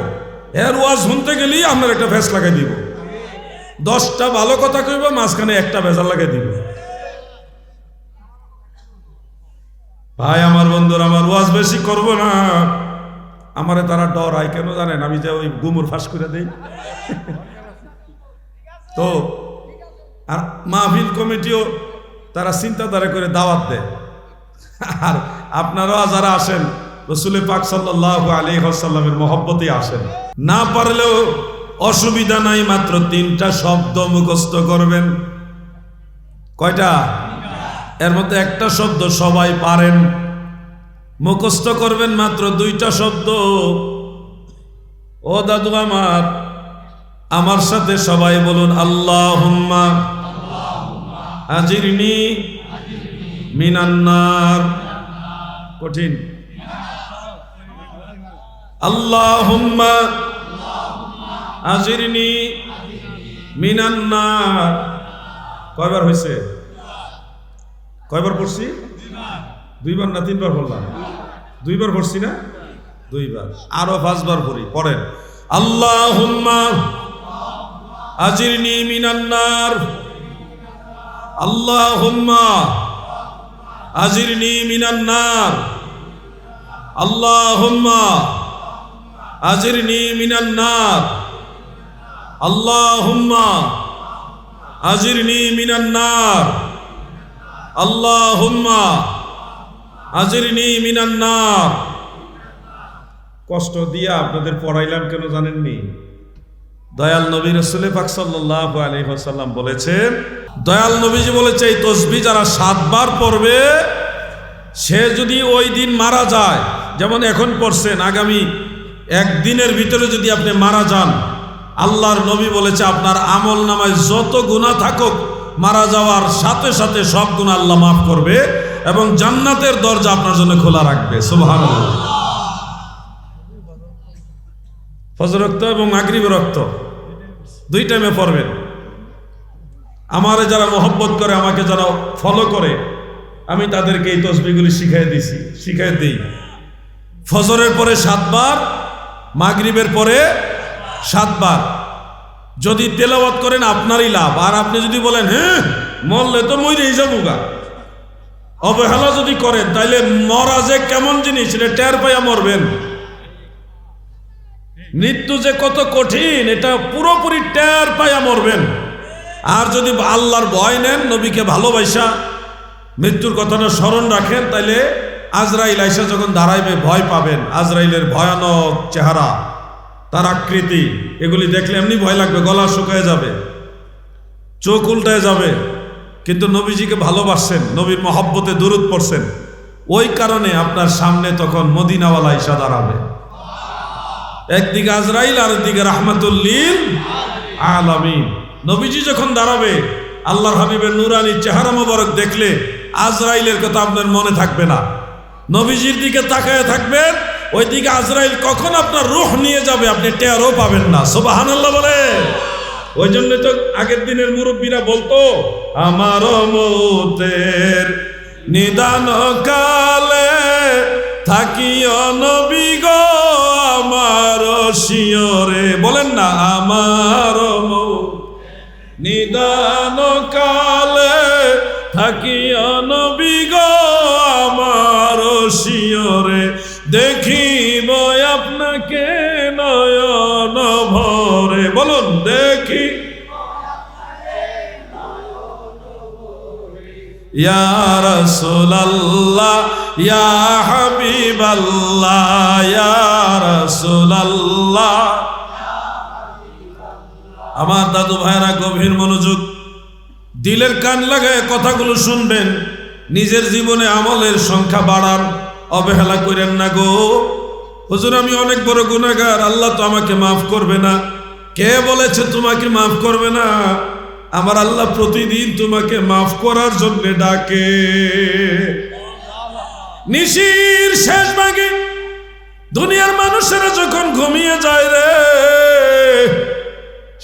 Speaker 1: এর ওয়াজ শুনতে গেলেই আপনার একটা ভেস লাগাই দিব, 10টা ভালো কথা কইব, মাঝখানে একটা ভেজাল লাগাই দিব। ভাই আমার বন্ধুরা, আমার ওয়াজ বেশি করব না, আমারে তারা ডরায় কেন জানেন? আমি যে ওই গুমর ফাঁস করে দেই তো, আর মাহফিল কমিটিও তারা চিন্তাধারা করে দাওয়াত দেয়। আর আপনারাও যারা আসেন রাসূল পাক সাল্লাল্লাহু আলাইহি ওয়াসাল্লামের মহব্বতে আসেন। না পারলেও অসুবিধা নাই, মাত্র 3টা শব্দ মুখস্থ করবেন। কয়টা? এর মধ্যে একটা শব্দ সবাই পারেন, মুখস্থ করবেন মাত্র 2টা শব্দ। ও দাদু আমার, আমার সাথে সবাই বলুন আল্লাহুম্মা আজিরনি মিনান নার। কঠিন। আল্লাহুম্মা আজিরনি মিনান নার। কয়বার হয়েছে? কয়বার পড়ছি? 2 বার না 3 বার বললাম? 2 বার পড়ছি না? 2 বার। আরো 5 বার পড়ি, পড়েন আল্লাহুম্মা আজিরনি মিনান নার, আল্লাহুম্মা আজিরনি মিনান নার, আল্লাহুম্মা আজিরনি মিনান নার, আল্লাহুম্মা আজিরনি মিনান নার, আল্লাহুম্মা আজিরনি মিনান নার। কষ্ট দিয়া আপনাদের পড়াইলাম কেন জানেননি? দয়াল নবী রাসূল পাক সাল্লাল্লাহু আলাইহি ওয়াসাল্লাম বলেছেন, দয়াল নবীজি বলেছে, এই তাসবিহ যারা 7 বার পড়বে, সে যদি ওই দিন মারা যায়, যেমন এখন পড়ছেন, আগামী 1 দিনের ভিতরে যদি আপনি মারা যান, আল্লাহর নবী বলেছে আপনার আমল নামায় যত গুনাহ থাকুক, মারা যাওয়ার সাথে সাথে সব গুনাহ আল্লাহ মাফ করবে এবং জান্নাতের দরজা আপনার জন্য খোলা রাখবে। সুবহানাল্লাহ। ফজর ওয়াক্ত এবং মাগরিব ওয়াক্ত 2 টাইমে পড়বেন। আমারে যারা মহব্বত করে, আমাকে যারা ফলো করে, আমি তাদেরকে এই তসবিহগুলি শিখাই দিই। ফজরের পরে 7 বার, মাগরিবের পরে 7 বার। যদি তেলাওয়াত করেন আপনারই লাভ। আর আপনি যদি বলেন হ্যাঁ মরলে তো মরেই যাবো গা, অবহেলা যদি করেন তাইলে মরা যে কেমন জিনিস সেটা টের পাইয়া মরবেন। মৃত্যু যে কত কঠিন এটা পুরোপুরি টের পাইয়া মরবেন। আর যদি আল্লাহর ভয় নেন, নবীকে ভালোবাসা মৃত্যুর কথাটা স্মরণ রাখেন, তাইলে আজরাইল আইসা যখন দাঁড়াইবে ভয় পাবেন। আজরাইলের ভয়ানক চেহারা, তার আকৃতি, এগুলি দেখলে এমনি ভয় লাগবে, গলা শুকায় যাবে, চোখ উল্টায় যাবে। কিন্তু নবীজিকে ভালোবাসছেন, নবীর মহব্বতে দুরূদ পড়ছেন, ওই কারণে আপনার সামনে তখন মদিনাওয়ালা আইসা দাঁড়াবে। একদিকে আজরাইল আর একদিকে রাহমাতুল লিল আলামিন। নবীজি যখন দাঁড়াবে, আল্লাহর হাবিবের নূরানী চেহারা মোবারক দেখলে আজরাইলের কথা আপনার মনে থাকবে না, নবীজির দিকে তাকায় থাকবেন। ওইদিকে আজরাইল কখন আপনার রূহ নিয়ে যাবে আপনি টেরও পাবেন না। সুবহানাল্লাহ বলে। ওই জন্য তো আগের দিনের মুরব্বীরা বলতো, আমার মৌতের নিদান কালে থাকিও নবী গো আমার শিয়রে। বলেন না, আমার মৌত নিদান কালে থাকিও নবী গো আমার শিয়রে, দেখিব আপনাকে নয়ন ভরে। বলুন, দেখি ইয়া রাসূলুল্লাহ ইয়া হাবিবাল্লাহ ইয়া রাসূলুল্লাহ। আমার দাদু ভাইরা গভীর মনোযোগ, দিলের কান লাগায় কথাগুলো শুনবেন, নিজের জীবনে আমলের সংখ্যা বাড়ান, অবহেলা করেন না গো। হুজুর আমি অনেক বড় গুনাহগার, আল্লাহ তো আমাকে মাফ করবে না। কে বলেছে তোমাকে মাফ করবে না? আমার আল্লাহ প্রতিদিন তোমাকে মাফ করার জন্য ডাকে। নিশির শেষ ভাগে দুনিয়ার মানুষেরা যখন ঘুমিয়ে যায় রে,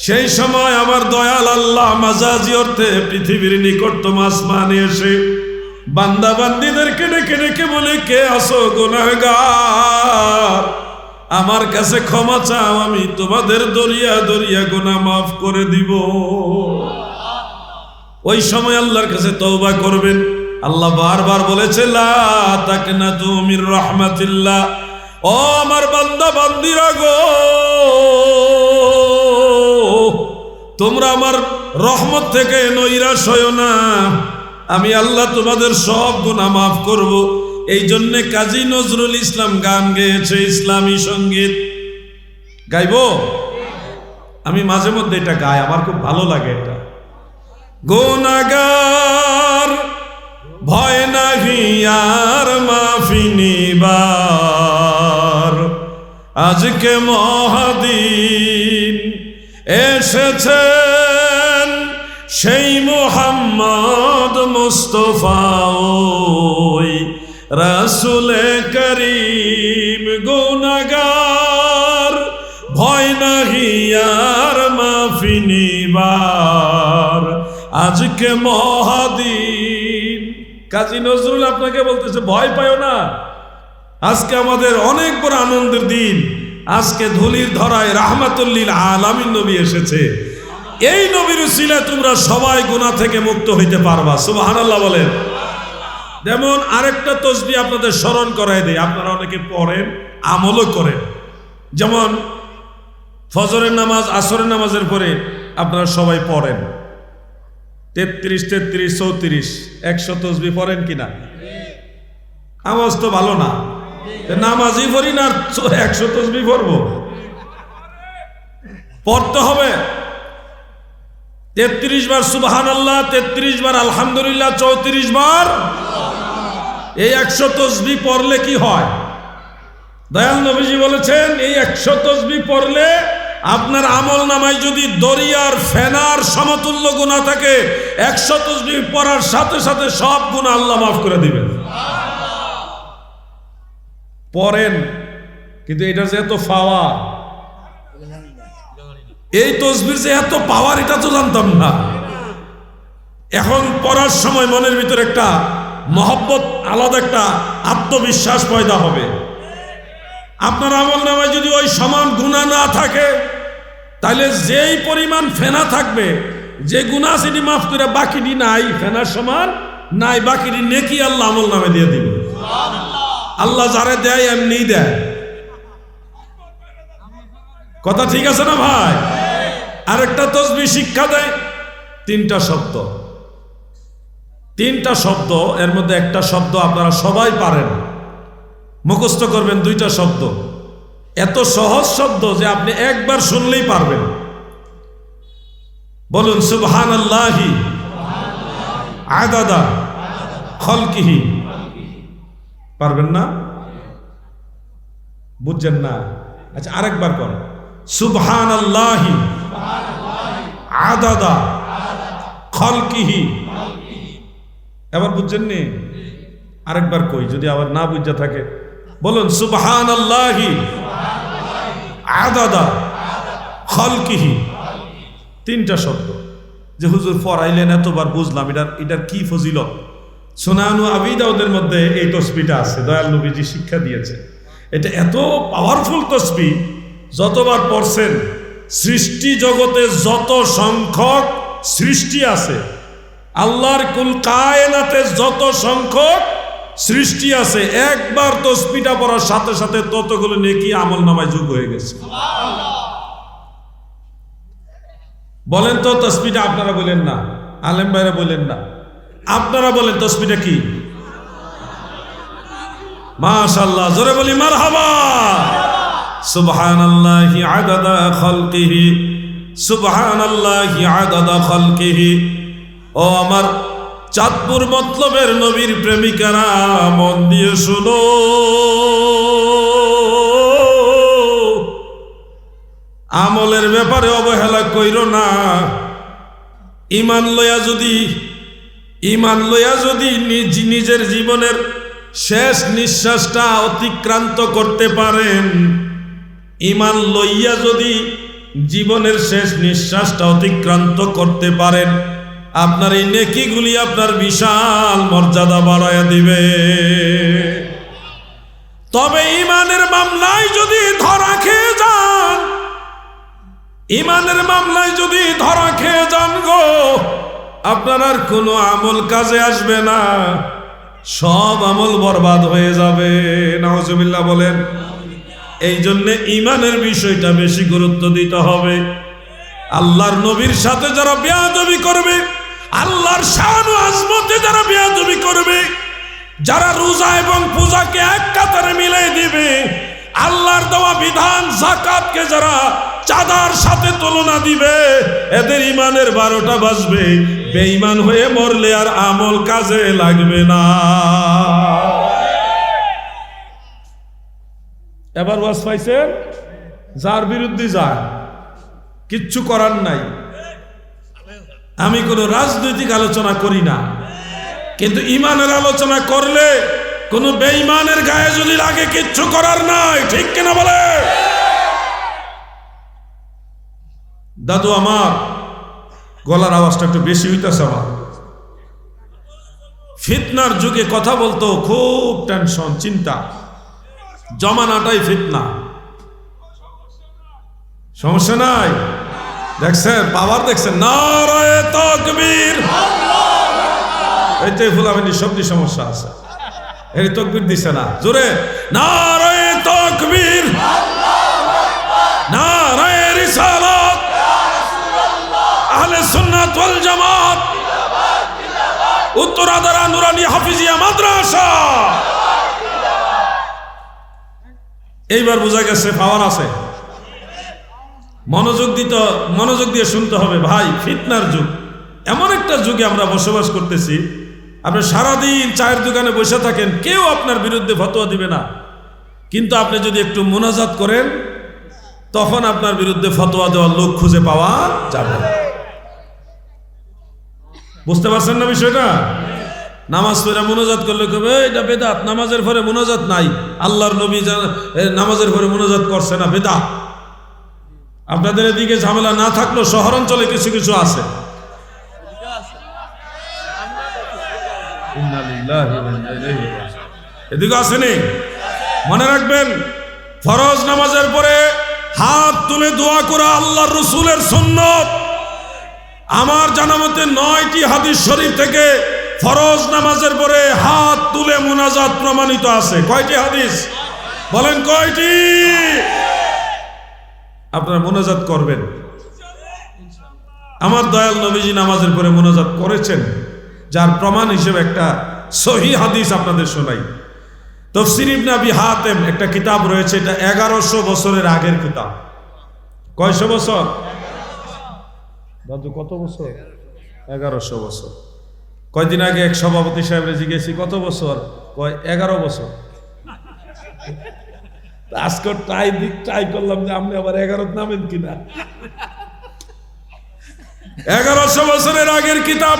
Speaker 1: সেই সময় আমার দয়াল আল্লাহ মাজাজি অর্থে পৃথিবীর নিকটতম আসমানে এসে বান্দা বান্দীদেরকে ডেকে ডেকে বলে, কে আসো গুনাহগার, আমার কাছে ক্ষমা চাও, আমি তোমাদের দরিয়া দরিয়া গুনাহ মাফ করে দিব। ওই সময় আল্লাহর কাছে তওবা করবেন। আল্লাহ বারবার বলেছে, লা তাকনাতু মির রাহমাতিল্লাহ, ও আমার বান্দা বান্দীরা গো, তোমরা আমার রহমত থেকে নৈরাশ হয়ো না, আমি আল্লাহ তোমাদের সব গুনাহ মাফ করব। এই জন্য কাজী নজরুল ইসলাম গান গেয়েছে, ইসলামী সঙ্গীত। গাইবো? আমি মাঝে মধ্যে এটা গাই, আমার খুব ভালো লাগে এটা। গুনাহগার ভয় নাহি আর মাফি নিবার, আজকে মহাদিন এসেছেন সেই মুহাম্মদ মুস্তাফা ওই রাসূলে করিম। গুনাহগার ভয় নাহি আর মাফি নিবার, আজকে মহাদিন। কাজী নজরুল আপনাকে বলতেছে, ভয় পাও না, আজকে আমাদের অনেক বড় আনন্দের দিন। আজকে ধুলির ধরায় রাহমাতুল লিল আলামিন নবী এসেছে। এই নবীর উসিলায় তোমরা সবাই গুনাহ থেকে মুক্ত হইতে পারবা। সুবহানাল্লাহ বলেন। যেমন আরেকটা তাসবিহ আপনাদের স্মরণ করাই দেই, আপনারা অনেকে পড়েন, আমলও করেন। যেমন ফজরের নামাজ, আসরের নামাজের পরে আপনারা সবাই পড়েন 33 33 34 100 তাসবিহ পড়েন কিনা? আওয়াজ তো ভালো না, নামাজই পড়ি না 100 তাসবিহ পড়বো? পড়তে হবে 33 বার সুবহানাল্লাহ, 33 বার আলহামদুলিল্লাহ, 34 বার। এই 100 তাসবিহ পড়লে কি হয়? দয়াল নবীজি বলেছেন, এই 100 তাসবিহ পড়লে আপনার আমল নামায় যদি দরিয়ার ফেনার সমতুল্য গুনাহ থাকে, 100 তাসবিহ পড়ার সাথে সাথে সব গুনাহ আল্লাহ মাফ করে দিবেন। পড়েন, কিন্তু এটার যে এত পাওয়ার, এই তাসবিহর যে এত পাওয়ার, এটা তো জানতাম না। এখন পড়ার সময় মনের ভিতরে একটা মহব্বত, আলাদা একটা আত্মবিশ্বাস পয়দা হবে। আপনার আমল নামায় যদি ওই সমান গুনাহ না থাকে, তাহলে যেই পরিমাণ ফেনা থাকবে, যে গুনাহ সেটি মাফ করে বাকিটি নাই, ফেনার সমান নাই, বাকি নেকি আল্লাহ আমল নামে দিয়ে দিবে। আল্লাহ যারে দেয় এমনি দেয়। কথা ঠিক আছে না ভাই? আরেকটা তসবিহ শিক্ষা দেয়, তিনটা শব্দ, তিনটা শব্দ, এর মধ্যে একটা শব্দ আপনারা সবাই পারেন, মুখস্থ করবেন। দুইটা শব্দ এত সহজ শব্দ যে আপনি একবার শুনলেই পারবেন। বলুন সুবহানাল্লাহি আদাদা খালকিহি। পারবেন না? বুঝছেন না? আচ্ছা আরেকবার করেন, সুবহানাল্লাহি আদাদা খালকিহি। এবার বুঝছেন নি? আরেকবার কই, যদি আবার না বুঝা থাকে বলুন সুবহানাল্লাহি আদাদা খালকিহি। তিনটা শব্দ যে হুজুর পড়াইলেন, এতবার বুঝলাম, এটার কি ফজিলত। সুনানু আবি দাউদের মধ্যে এই তসবিহটা আছে, দয়াল নবীজি শিক্ষা দিয়েছে। এটা এত পাওয়ারফুল তসবিহ, যতবার পড়ছেন, সৃষ্টি জগতে যত সংখ্যক সৃষ্টি আছে, আল্লাহর কুল কায়নাতে যত সংখ্যক সৃষ্টি আছে, একবার তসবিহটা পড়ার সাথে সাথে ততগুলো নেকি আমল নামায় যোগ হয়ে গেছে। বলেন তো তসবিহটা, আপনারা বলেন না, আলেম ভাইরা বলেন না, আপনারা বলেন তসবিহটা কি? মাশাআল্লাহ, জোরে বলি মারহাবা। সুবহানাল্লাহি আদাদা খালকিহি, সুবহানাল্লাহি আদাদা খালকিহি। ও আমার চাঁদপুর মতলবের নবীর প্রেমিকারা, মন দিয়ে শুনো। আমলের ব্যাপারে অবহেলা কইরো না। ঈমান লইয়া যদি নিজের জীবনের শেষ নিঃশ্বাসটা অতিক্রান্ত করতে পারেন, ঈমান লইয়া যদি জীবনের শেষ নিঃশ্বাসটা অতিক্রান্ত করতে পারেন, আপনার এই নেকিগুলি আপনার বিশাল মর্যাদা বাড়াইয়া দিবে। তবে ঈমানের মামলায় যদি ধরা খেয়ে যান, ঈমানের মামলায় যদি ধরা খেয়ে যান গো, আপনার আর কোনো আমল কাজে আসবে না, সব আমল বরবাদ হয়ে যাবে। নাউজুবিল্লাহ বলেন। এই জন্য ঈমানের বিষয়টা বেশি গুরুত্ব দিতে হবে। আল্লাহর নবীর সাথে যারা বেয়াদবি করবে, আল্লাহর শান ও আজমতে যারা বেয়াদবি করবে, যারা রোজা এবং পূজাকে এক কাতারে মিলাই দিবে, আল্লাহর দেওয়া বিধান যাকাতকে যারা চাঁদার সাথে তুলনা দিবে, এদের ঈমানের 12টা বাজবে। বেঈমান হয়ে মরলে আর আমল কাজে লাগবে না। এবার ওয়াজ পাইছেন? যার বিরুদ্ধে যায়, কিচ্ছু করার নাই। আমি কোনো রাজনৈতিক আলোচনা করি না, কিন্তু ঈমানের আলোচনা করলে কোনো বেঈমানের গায়ে যদি লাগে, কিচ্ছু করার নাই। ঠিক কিনা বলে? দাদু আমার গলার আওয়াজটা একটু বেশি হইতেছে। আমার ফিতনার যুগে কথা বলতো খুব টেনশন, চিন্তা, জমানাটাই ফিতনা। সমস্যা নাই? দেখছেন পাওয়ার, দেখছেন নারায়ে তাকবীর। এইটাই ফুলাবেনি সবজি সমস্যা আছে, এই তাকবীর দিছে না জোরে। নারায়ে তাকবীর, নারায়ে রিসালাত, আহলে সুন্নাত ওয়াল জামাত, উত্তরাদারা নুরানি হাফিজিয়া মাদ্রাসা। এইবার বোঝা গেছে পাওয়ার আছে। মনোযোগ দিয়ে শুনতে হবে ভাই। ফিতনার যুগ, এমন একটা যুগে আমরা বসবাস করতেছি। আপনি সারাদিন চায়ের দোকানে বসে থাকেন, কেউ আপনার বিরুদ্ধে ফতোয়া দিবে না, কিন্তু আপনি যদি একটু মুনাজাত করেন, তখন আপনার বিরুদ্ধে ফতোয়া দেওয়ার লোক খুঁজে পাওয়া যাবে। বুঝতে পারছেন না বিষয়টা? নামাজ পড়ে মুনাজাত করলে কবে এটা বেদাত, নামাজের পরে মুনাজাত নাই, আল্লাহর নবী নামাজের পরে মুনাজাত করছে না, বেদাত। আপনাদের এদিকে ঝামেলা না থাকলেও শহরাঞ্চলে কিছু কিছু আছে। এদিকে আসেনি? মনে রাখবেন, ফরজ নামাজের পরে হাত তুলে দোয়া করা আল্লাহর রাসূলের সুন্নত। আমার জানা মতে 9টি হাদিস শরীফ থেকে ফরজ নামাজের পরে হাত তুলে মুনাজাত প্রমাণিত আছে। কয়টি হাদিস বলেন, কয়টি? আপনারা মুনাজাত করবেন। আমার দয়াল নবীজি নামাজের পরে মুনাজাত করেছেন, যার প্রমাণ হিসেবে একটা সহিহ হাদিস আপনাদের শোনাই। তাফসীর ইবনে আবি হাতেম একটা কিতাব রয়েছে, এটা 1100 বছরের আগের কিতাব। কয়শো বছর? দাদু কত বছর? 1100 বছর। কয়দিন আগে এক সভাপতি সাহেবরে জিজ্ঞেসি কত বছর, কয় 11 বছর। আজকে ট্রাই করলাম যে আপনি আবার 11 নামেন কিনা। 1100 বছরের আগের কিতাব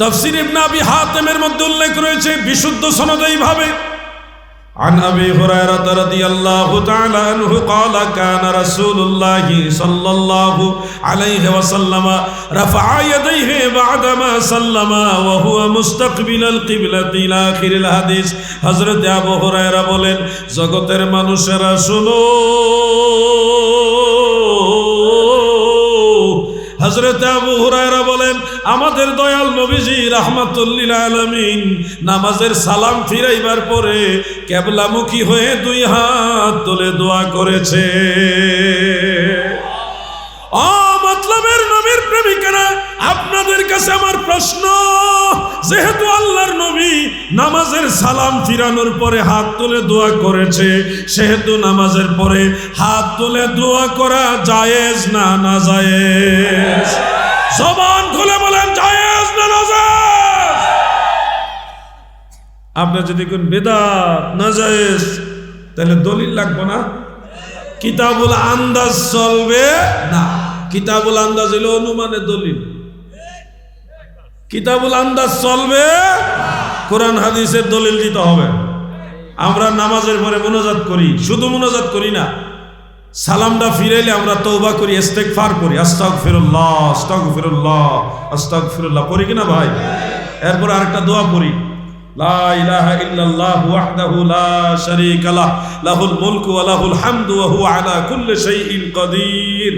Speaker 1: তাফসীর ইবনে আবি হাতেমের মধ্যে উল্লেখ রয়েছে বিশুদ্ধ সনদে এইভাবে, عن أبي هريرة رضي الله تعالى عنه قال كان رسول الله صلى الله عليه وسلم رفع يديه بعدما سلم وهو مستقبل القبلة إلى آخر الحديث। হযরত আবু হুরায়রা বলেন, জগতের মানুষেরা শুনো, হযরত আবু হুরায়রা বলেন, আমাদের দয়াল নবীজি রাহমাতুল লিল আলামিন নামাজের সালাম ফিরাইবার পরে কিবলামুখী হয়ে 2 হাত তুলে দোয়া করেছে। মতলবের নবীর প্রেমিকেরা, আপনাদের কাছে আমার প্রশ্ন, যেহেতু আল্লাহর নবী নামাজের সালাম ফিরানোর পরে হাত তুলে দোয়া করেছে, সেহেতু নামাজের পরে হাত তুলে দোয়া করা জায়েজ না নাজায়েজ? জবান খুলে বলেন, জায়েজ না নাজায়েজ? আপনি যদি কোন বেদাত নাজায়েজ, তাহলে দলিল লাগবে না, কিতাবুল আন্দাজ চলবে না। কিতাবুল আন্দাজ হলো অনুমানের দলিল, কিতাবুল আন্দাজ চলবে, কোরআন হাদিসের দলিল দিতে হবে। আমরা নামাজের পরে মুনাজাত করি, শুধু মুনাজাত করি না, সালামটা ফিরাইলে আমরা তওবা করি, ইস্তেগফার করি, আস্তাগফিরুল্লাহ আস্তাগফিরুল্লাহ আস্তাগফিরুল্লাহ পড়ি কিনা ভাই? এরপর আরেকটা দোয়া পড়ি, লা ইলাহা ইল্লাল্লাহু ওয়াহদাহু লা শারীকা লাহু লাহুল মুলকু ওয়া লাহুল হামদু ওয়া হুয়া আলা কুল্লি শাইইন কাদির।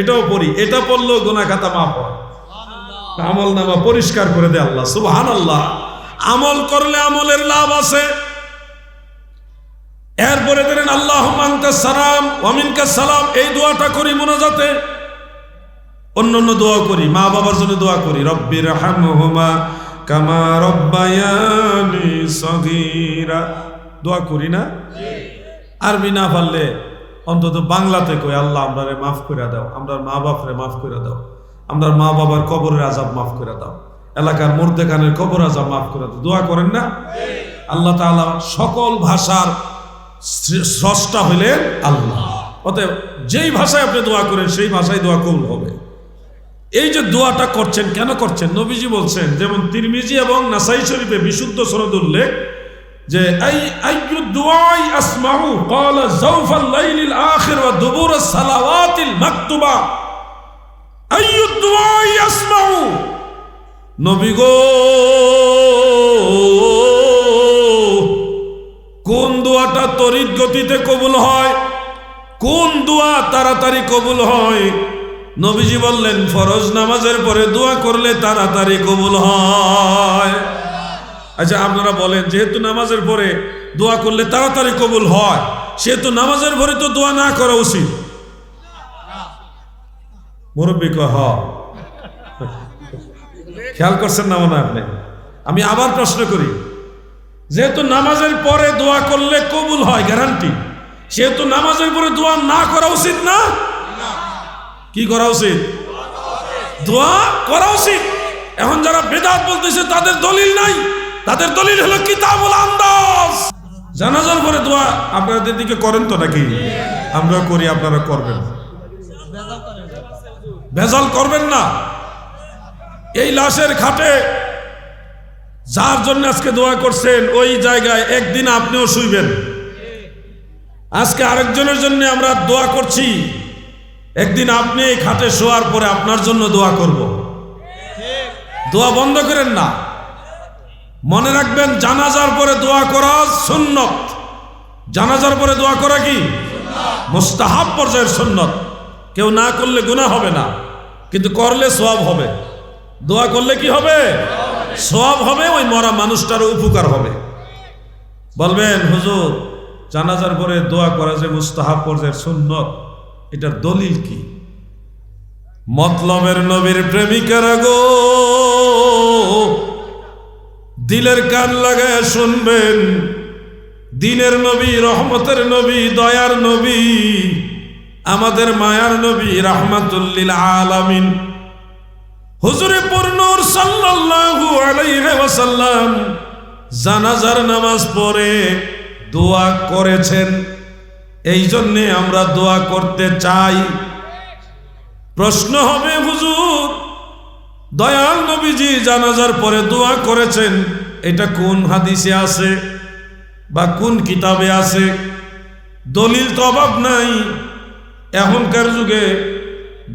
Speaker 1: এটাও পড়ি, এটা পড়লেও গুনাহ খাতা মাফ হয়, আমল নামা পরিষ্কার করে দেয় আল্লাহ। সুবহানাল্লাহ। আমল করলে আমলের লাভ আছে। এরপরে দেন আল্লাহুম্মা আনতাস সালাম ওয়া মিনকাস সালাম, এই দোয়াটা করি মুনাজাতে। অন্যান্য দোয়া করি, মা বাবার জন্য দোয়া করি, রব্বির হামহুমা কামা রব্বায়ানি সগীরা, দোয়া করি না? আরবি না পারলে অন্তত বাংলাতে কই, আল্লাহ আমরারে মাফ করে দাও, আমরার মা বাপরে মাফ করে দাও, আমরার মা বাবার কবরের আযাব মাফ করে দাও, এলাকার মুর্দেখানের কবর আযাব মাফ করে দাও। দোয়া করেন না? আল্লাহ তাআলা সকল ভাষার স্রষ্টা হইলেন আল্লাহ। অতএব যেই ভাষায় আপনি দোয়া করেন সেই ভাষায় দোয়া কবুল হবে। এই যে দোয়াটা করছেন, কেন করছেন? নবীজি বলছেন, যেমন তিরমিজি এবং নাসাই শরীফে বিশুদ্ধ সনদ উল্লেখ, যে আইয়ু দুআই আসমাউ ক্বালা যাওফাল লাইলিল আখির ওয়া দুবুরাস সালাওয়াতিল মাকতুবা, আইয়ু দুআই আসমাউ, নবী গো কোন দোয়াটা তড়িৎ গতিতে কবুল হয়, কোন দোয়া তাড়াতাড়ি কবুল হয়? নবীজি বললেন, ফরজ নামাজের পরে দোয়া করলে তাড়াতাড়ি কবুল হয়। আচ্ছা আপনারা বলেন, যেহেতু নামাজের পরে দোয়া করলে তাড়াতাড়ি কবুল হয়, সেহেতু নামাজের পরে তো দোয়া না করা উচিত। মুরব্বী কয়, খেয়াল করছেন না মনে আপনি? আমি আবার প্রশ্ন করি, যেহেতু নামাজের পরে দোয়া করলে কবুল হয় গ্যারান্টি, সেহেতু নামাজের পরে দোয়া না করা উচিত না? কি করা উচিত? দোয়া করা উচিত। এখন যারা বেদাত বলতেছে তাদের দলিল নাই, তাদের দলিল হলো কিতাবুল আন্দাজ। জানাজার পরে দোয়া আপনাদের দিকে করেন তো নাকি? আমরা করি, আপনারা করবেন, ভেজাল করবেন না। এই লাশের খাটে যার জন্য আজকে দোয়া করছেন, ওই জায়গায় একদিন আপনিও শুইবেন। আজকে আরেকজনের জন্য আমরা দোয়া করছি, একদিন আপনি এই খাটে শোয়ার পরে আপনার জন্য দোয়া করব। দোয়া বন্ধ করেন না। মনে রাখবেন, জানাজার পরে দোয়া করা সুন্নত। জানাজার পরে দোয়া করা কি? মুস্তাহাব পর্যায়ের সুন্নত। কেউ না করলে গুনাহ হবে না, কিন্তু করলে সওয়াব হবে। দোয়া করলে কি হবে? সওয়াব হবে, ওই মরা মানুষটার উপকার হবে। বলবেন হুজুর জানাজার পরে দোয়া করা যে মুস্তাহাব পর্যায়ের সুন্নত, এটার দলিল কি? মতলবের নবীর প্রেমিকারা গো, দিলের কান লাগায় শুনবেন। দিনের নবী, রহমতের নবী, দয়ার নবী, আমাদের মায়ার নবী রাহমাতুল লিল আলামিন হুজুরে পূর্ণর সাল্লাল্লাহু আলাইহি ওয়াসাল্লাম জানাজার নামাজ পড়ে দোয়া করেছেন। এই জন্যে আমরা দোয়া করতে চাই। প্রশ্ন হবে হুজুর দয়াল নবীজি জানাজার পরে দোয়া করেছেন, এটা কোন হাদিসে আছে বা কোন কিতাবে আছে? দলিল তো অভাব নাই। এখনকার যুগে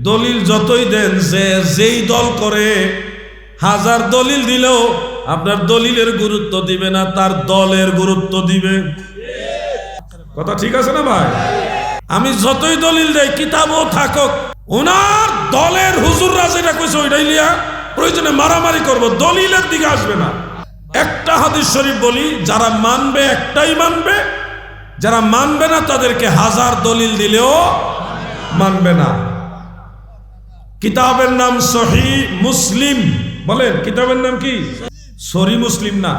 Speaker 1: দলিল যতই দেন, যেই দল করে হাজার দলিল দিলেও আপনার দলিলের গুরুত্ব দিবে না, তার দলের গুরুত্ব দিবে। কথা ঠিক আছে না ভাই? আমি যতই দলিল দেই, কিতাবও থাকুক, ওনার দলের হুজুররা যেটা কইছে ওইটাই লিয়া প্রয়োজনে মারামারি করব, দলিলের দিকে আসবে না। একটা হাদিস শরীফ বলি, যারা মানবে একটাই মানবে, যারা মানবে না তাদেরকে হাজার দলিল দিলেও মানবে না। কিতাবের নাম সহিহ মুসলিম। বলেন কিতাবের নাম কি? সহিহ মুসলিম না,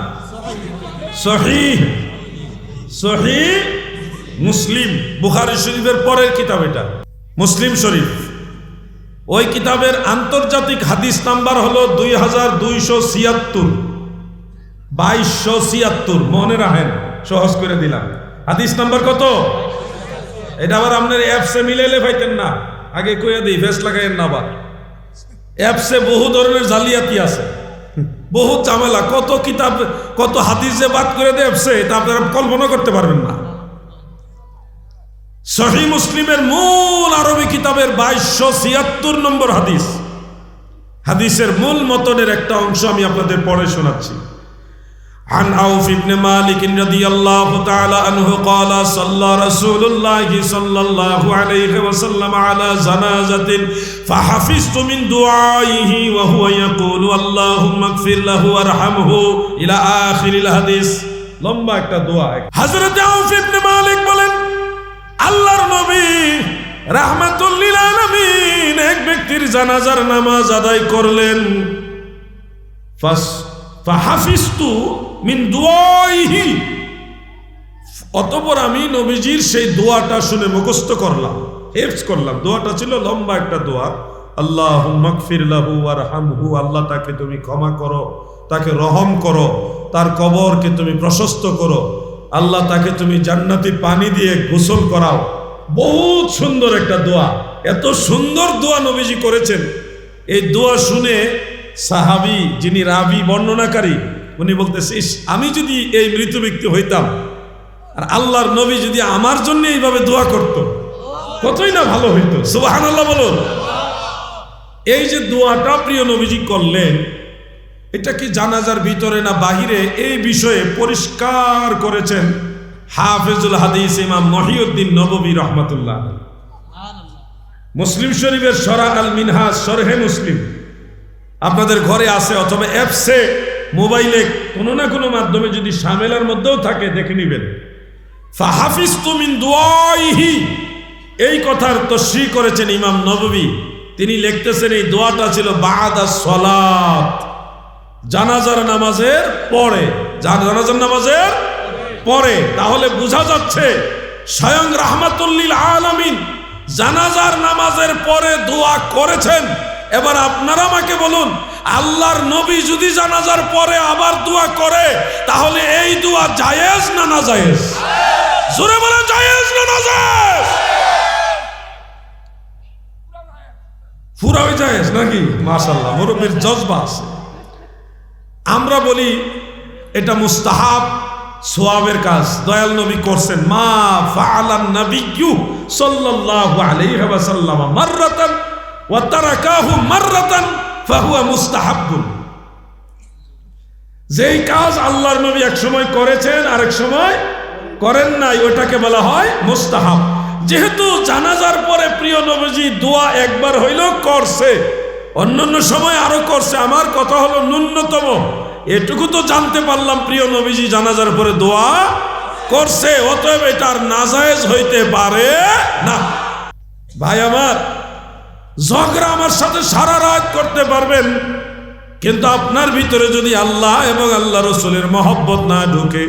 Speaker 1: সহিহ মুসলিম। বুখারী শরীফের পরের কিতাব এটা, মুসলিম শরীফ। ওই কিতাবের আন্তর্জাতিক হাদিস নাম্বার হলো 2276, 2276। মনে রাখেন, সহজ করে দিলাম। হাদিস নাম্বার কত? এটা আবার আপনার অ্যাপসে মিলাইলে পাইতেন না, আগে কইয়া দিই, ফেস লাগাইয়েন না। আবার অ্যাপসে বহু ধরনের জালিয়াতি আছে, বহু ঝামেলা, কত কিতাব কত হাদিস যে বাদ করে দেয় অ্যাপসে, এটা আপনারা কল্পনা করতে পারবেন না। সহিহ মুসলিমের মূল আরবি কিতাবের 2276 নম্বর হাদিস, হাদিসের মূল মতনের একটা অংশ আমি আপনাদের পড়ে শোনাচ্ছি। عن عوف بن مالك رضي الله تعالى عنه قال صلى رسول الله صلى الله عليه وسلم على جنازة فحفظت من دعائه وهو يقول اللهم اغفر له وارحمه إلى آخر الحديث। লম্বা একটা দোয়া। হযরত আউফ ইবনে মালিক বলেন, আল্লাহর নবী রাহমাতুল লিল আলামিন এক ব্যক্তির জানাজার নামাজ আদায় করলেন। ফাহাফিজতু মিন দুআইহি, অতঃপর আমি নবীজির সেই দোয়াটা শুনে মুখস্থ করলাম, হেফজ করলাম। দোয়াটা ছিল লম্বা একটা দোয়া, আল্লাহুম্মা গফির লাহু ওয়ারহামহু, আল্লাহ তাকে তুমি ক্ষমা করো, তাকে রহম করো, তার কবরকে তুমি প্রশস্ত করো, আল্লাহ তাকে তুমি জান্নাতি পানি দিয়ে গোসল করাও। বহুত সুন্দর একটা দোয়া, এত সুন্দর দোয়া নবীজি করেছেন। এই দোয়া শুনে সাহাবী, যিনি রাবি বর্ণনাকারী, উনি বলতেছে, আমি যদি এই মৃত ব্যক্তি হইতাম আর আল্লাহর নবী যদি আমার জন্য এইভাবে দোয়া করত, কতই না ভালো হইতো। সুবহানাল্লাহ বলুন। এই যে দোয়াটা প্রিয় নবীজি করলেন, এটা কি জানাজার ভিতরে না বাহিরে, এই বিষয়ে পরিষ্কার করেছেন হাফেজুল হাদিস ইমাম মহিউদ্দিন নববী রাহমাতুল্লাহ। মুসলিম শরীফের শরহ আল মিনহাজ, শরহে মুসলিম আপনাদের ঘরে আছে, অথবা অ্যাপসে মোবাইলে কোনো না কোনো মাধ্যমে যদি শামেলার মধ্যেও থাকে দেখে নিবেন। ফাহাফিজতু মিন দুআইহি, এই কথার তাশরীহ করেছেন ইমাম নববী। তিনি লিখতেছেন এই দোয়াটা ছিল বাদা সালাত, জানাজার নামাজের পরে, জানাজার নামাজের পরে। তাহলে বোঝা যাচ্ছে স্বয়ং রাহমাতুল লিল আলামিন জানাজার নামাজের পরে দোয়া করেছেন। এবার আপনারা আমাকে বলুন, আল্লাহর নবী যদি জানাজার পরে আবার দোয়া করে, তাহলে এই দোয়া জায়েজ না নাজায়েজ? জোরে বলেন, জায়েজ না নাজায়েজ? পুরাই জায়েজ নাকি? মাশাআল্লাহ, মুরব্বির জজবা আছে। আমরা বলি এটা মুস্তাহাব, সওয়াবের কাজ, দয়াল নবী করছেন। মা ফাআলান নাবিয়্যু সাল্লাল্লাহু আলাইহি ওয়াসাল্লাম মাররাতান ওয়া তারাকাহু মাররাতান ফাহুয়া মুস্তাহাব্বুন। যেই কাজ আল্লাহর নবী এক সময় করেছেন আরেক সময় করেন নাই, ওটাকে বলা হয় মুস্তাহাব। যেহেতু জানাজার পরে প্রিয় নবীজি দোয়া একবার হইলেও করছে, অন্যান্য সময় আরো করছে। আমার কথা হলো ন্যূনতম এটুকু তো জানতে পারলাম প্রিয় নবীজি জানাজার পরে দোয়া করছে, অতএব এটা আর নাজায়েজ হইতে পারে না। ভাই আমার, ঝগড়া আমার সাথে সারা রাত করতে পারবেন, কিন্তু আপনার ভিতরে যদি আল্লাহ এবং আল্লাহ রসুলের মহব্বত না ঢুকে,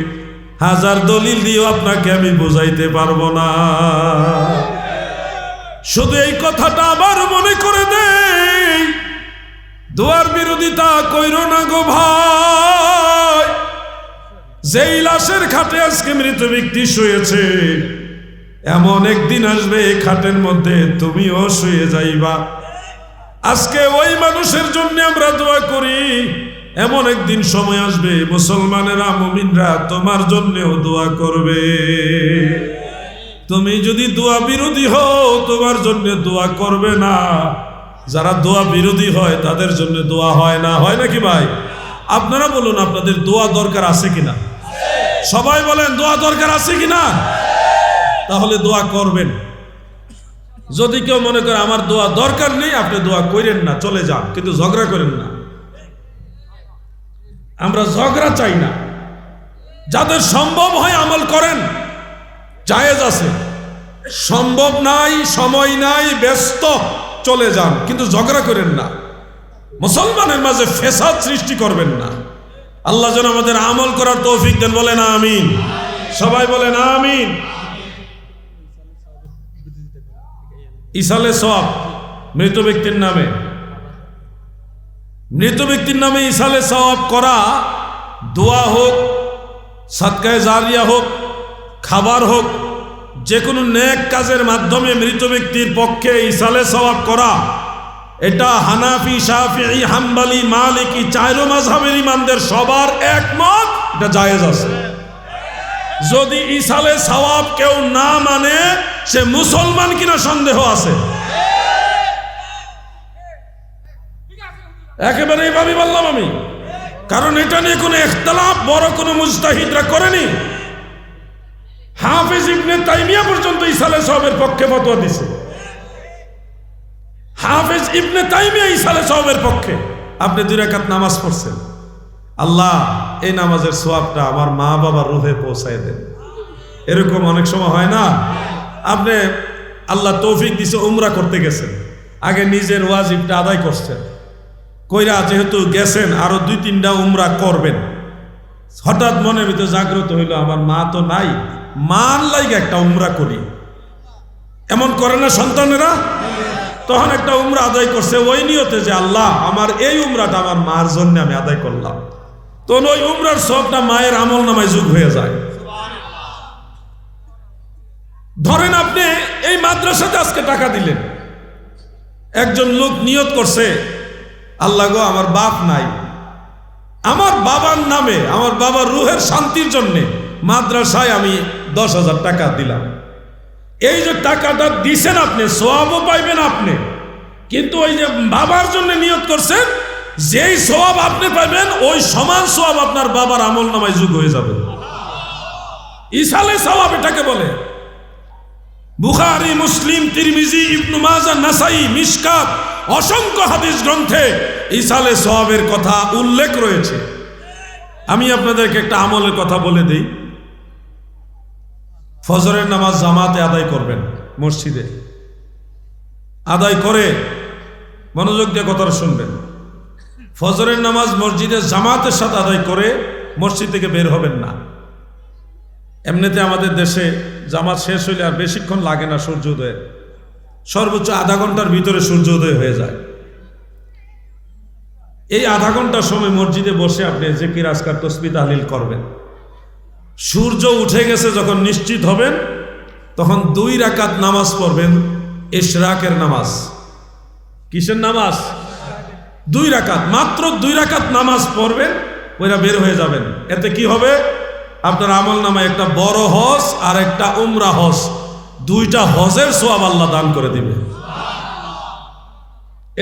Speaker 1: হাজার দলিল দিয়েও আপনাকে আমি বুঝাইতে পারবো না। শুধু এই কথাটা আবার মনে করে দেই, দোয়ার বিরোধিতা কইরো না গো ভাই। যেই লাশের খাটে আজকে মৃত ব্যক্তি শুয়েছে, এমন একদিন আসবে এই খাটের মধ্যে তুমিও শুয়ে যাইবা। আজকে ওই মানুষের জন্য আমরা দোয়া করি, এমন একদিন সময় আসবে মুসলমানেরা, মুমিনরা তোমার জন্যও দোয়া করবে। তুমি যদি দোয়া বিরোধী হও, তোমার জন্য দোয়া করবে না। যারা দোয়া বিরোধী হয় তাদের জন্য দোয়া হয় না, হয় নাকি ভাই? আপনারা বলুন, আপনাদের দোয়া দরকার আছে কিনা? সবাই বলেন দোয়া দরকার আছে কিনা? তাহলে দোয়া করবেন। যদি কেউ মনে করে আমার দোয়া দরকার নেই, আপনি দোয়া করেন না, চলে যান, কিন্তু ঝগড়া করেন না। আমরা ঝগড়া চাই না। যাদের সম্ভব হয় আমল করেন, জায়েজ আছে। সম্ভব নাই, সময় নাই, ব্যস্ত, চলে যান, কিন্তু ঝগড়া করেন না। মুসলমানের মাঝে ফেসাদ সৃষ্টি করবেন না। আল্লাহ যেন আমাদের আমল করার তৌফিক দেন, বলেন আমিন। সবাই বলেন আমিন। ইসালে সওয়াব মৃত ব্যক্তির নামে, মৃত ব্যক্তির নামে ইসালে সওয়াব করা, দোয়া হোক, সাদকায়ে জারিয়া হোক, খাবার হোক, যে কোনো নেক কাজের মাধ্যমে মৃত ব্যক্তির পক্ষে ইসালে সওয়াব করা, এটা হানাফি, শাফিঈ, হাম্বলি, মালিকি চাইরো মাযহাবের ইমামদের সবার একমত, এটা জায়েজ আছে। যদি ইসালে সওয়াব কেউ না মানে, সে মুসলমান কিনা সন্দেহ আছে। একেবারে এইভাবে বললাম আমি, কারণ এটা নিয়ে কোনো ইখতিলাফ বড় কোনো মুজতাহিদরা করেনি। হাফেজ ইবনে তাইমিয়া পর্যন্ত ইসালে সওয়াবের পক্ষে ফতোয়া দিছে। হাফেজ ইবনে তাইমিয়া ইসালে সওয়াবের পক্ষে। আপনি 2 রাকাত নামাজ পড়ছেন, আল্লাহ এই নামাজের সওয়াবটা আমার মা বাবার রুহে পৌঁছায় দেন। এরকম অনেক সময় হয় না? আপনি আল্লাহ তৌফিক দিছে, উমরা করতে গেছেন, আগে নিজের ওয়াজিবটা আদায় করছেন, কইরা যেহেতু গেছেন আরো 2-3টা উমরা করবেন, হঠাৎ মনের ভিতরে জাগ্রত হইল আমার মা তো নাই, মান লাইগে একটা উমরা করি। এমন করে না সন্তানেরা? তখন একটা উমরা আদায় করছে ওই নিয়তে যে আল্লাহ আমার এই উমরাটা আমার মার জন্য আমি আদায় করলাম। তো ওই উমরার সবটা মায়ের আমল নামায় যোগ হয়ে যায়। ধরেন আপনি এই মাদ্রাসাতে আজকে টাকা দিলেন, একজন লোক নিয়ত করছে আল্লাহ গো আমার বাপ নাই, আমার বাবার নামে, আমার বাবার রুহের শান্তির জন্যে মাদ্রাসায় আমি 10,000 টাকা দিলাম। এই যে টাকাটা দিছেন আপনি, সওয়াবও পাইবেন আপনি, কিন্তু ওই যে বাবার জন্য নিয়ত করছেন, যেই সওয়াব আপনি পাইবেন ওই সমান সওয়াব আপনার বাবার আমল নামায় যোগ হয়ে যাবে। ইসালে সওয়াব এটাকে বলে। বুখারী, মুসলিম, তিরমিজি, ইবনে মাজাহ, নাসাই, মিশকাত, অসংখ্য হাদিস গ্রন্থে ইসালে সওয়াবের কথা উল্লেখ রয়েছে। আমি আপনাদেরকে একটা আমলের কথা বলে দেই। ফজরের নামাজ জামাতে আদায় করবেন, মসজিদে আদায় করে, মনোযোগ দিয়ে কথাটা শুনবেন। ফজরের নামাজ মসজিদে জামাতের সাথে আদায় করে মসজিদ থেকে বের হবেন না। এমনিতে আমাদের দেশে জামাত শেষ হইলে আর বেশিক্ষণ লাগে না সূর্যোদয়ে, সর্বোচ্চ আধা ঘন্টার ভিতরে সূর্যোদয় হয়ে যায়। এই আধা ঘন্টার সময় মসজিদে বসে আপনি জিকির, আজকার, তাসবিহ, তাহলিল করবেন। সূর্য উঠে গেছে যখন নিশ্চিত হবেন, তখন 2 রাকাত নামাজ পড়বেন, ইশরাকের নামাজ। কিসের নামাজ? 2 রাকাত, মাত্র 2 রাকাত নামাজ পড়বেন, ওইরা বের হয়ে যাবেন। এতে কি হবে? আপনার আমল নামায় একটা বড় হজ আর একটা উমরা হজ, 2টা হজের সওয়াব আল্লাহ দান করে দিবে।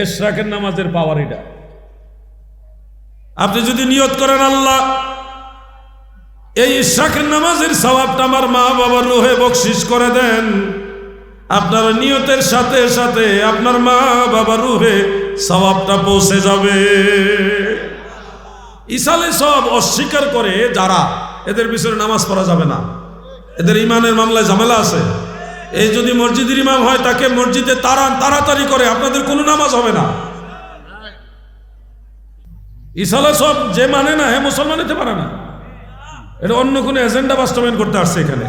Speaker 1: ইশরাকের নামাজের পাওয়ার এটা। আপনি যদি নিয়ত করেন আল্লাহ এই ইশরাকের নামাজের সওয়াবটা আমার মা বাবার রুহে বকশিশ করে দেন, আপনার নিয়তের সাথে সাথে আপনার মা বাবার রূহে সওয়াবটা পৌঁছে যাবে। ইসালে সব অস্বীকার করে যারা, এদের পিছনে নামাজ পড়া যাবে না, এদের ইমানের মামলায় ঝামেলা আছে। এই যদি মসজিদের ইমাম হয় তাকে মসজিদে তাড়াতাড়ি করে, আপনাদের কোনো নামাজ হবে না। ইসালে সব যে মানে না, হ্যাঁ মুসলমান হতে পারে না, এটা অন্য কোনো এজেন্ডা বাস্তবায়ন করতে আসছে এখানে।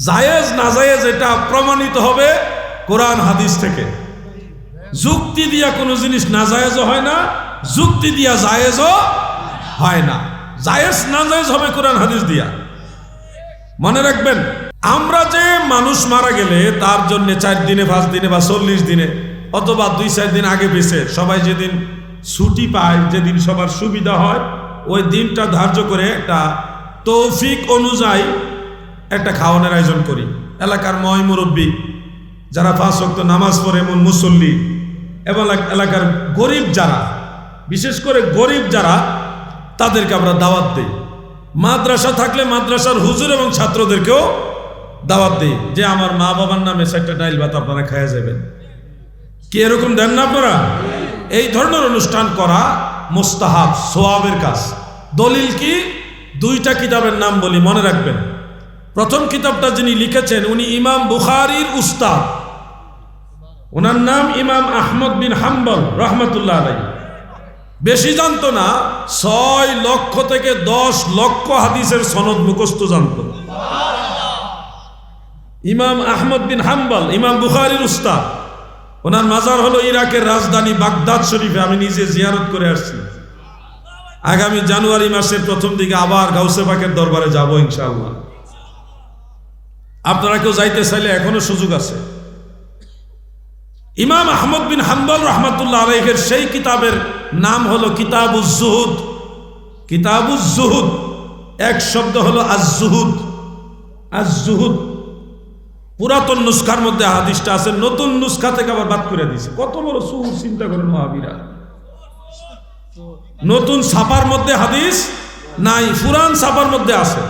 Speaker 1: জায়েজ না জায়েজ এটা প্রমাণিত হবে কোরআন হাদিস থেকে। যুক্তি দিয়া কোনো জিনিস না জায়েজও হয় না, যুক্তি দিয়া জায়েজও হয় না। জায়েজ না জায়েজ হবে কোরআন হাদিস দিয়া। মনে রাখবেন, আমরা যে মানুষ মারা গেলে তার জন্য 4 দিনে 5 দিনে বা 40 দিনে অথবা 2-4 দিন আগে পিছে সবাই যেদিন ছুটি পায়, যেদিন সবার সুবিধা হয়, ওই দিনটা ধার্য করে একটা তৌফিক অনুযায়ী একটা খাওয়ানোর আয়োজন করি। এলাকার ময় মুরব্বী যারা 5 ওয়াক্ত নামাজ পড়ে এমন মুসল্লি, এবং এলাকার গরিব যারা, বিশেষ করে গরিব যারা, তাদেরকে আমরা দাওয়াত দিই। মাদ্রাসা থাকলে মাদ্রাসার হুজুর এবং ছাত্রদেরকেও দাওয়াত দিই যে আমার মা বাবার নামে 4টা ডাইল ভাত আপনারা খাইয়া যাবেন। কি এরকম দেন না আপনারা? এই ধরনের অনুষ্ঠান করা মুস্তাহাব, সওয়াবের কাজ। দলিল কি? 2টা কিতাবের নাম বলি, মনে রাখবেন। প্রথম কিতাবটা যিনি লিখেছেন উনি ইমাম বুখারীর উস্তাদ, ওনার নাম ইমাম আহমদ বিন হাম্বল রহমতুল্লাহ আলাইহি। বেশি জানতো না, 6 লক্ষ থেকে 10 লক্ষ হাদিসের সনদ মুখস্থ জানতো। ইমাম আহমদ বিন হাম্বল ইমাম বুখারীর উস্তাদ। ওনার মাজার হলো ইরাকের রাজধানী বাগদাদ শরীফে। আমি নিজে জিয়ারত করে আসছি। আগামী জানুয়ারি মাসের প্রথম দিকে আবার গাউসে পাকের দরবারে যাব ইনশাআল্লাহ। আপনারা কেউ যাইতে চাইলে এখনো সুযোগ আছে। ইমাম আহমদ বিন হাম্বল রহমতুল্লাহ আলাইহির সেই কিতাবের নাম হলো কিতাবুজ জুহুদ। কিতাবুজ জুহুদ এক শব্দ হলো আজ-জুহুদ। আজ-জুহুদ পুরাতন নুসখার মধ্যে হাদিসটা আছে, নতুন নুসখা থেকে আবার বাদ করে দিয়েছে। কত বড় সুর চিন্তা করেন ওয়াহাবীরা। নতুন ছাপার মধ্যে হাদিস নাই, পুরান ছাপার মধ্যে আছে।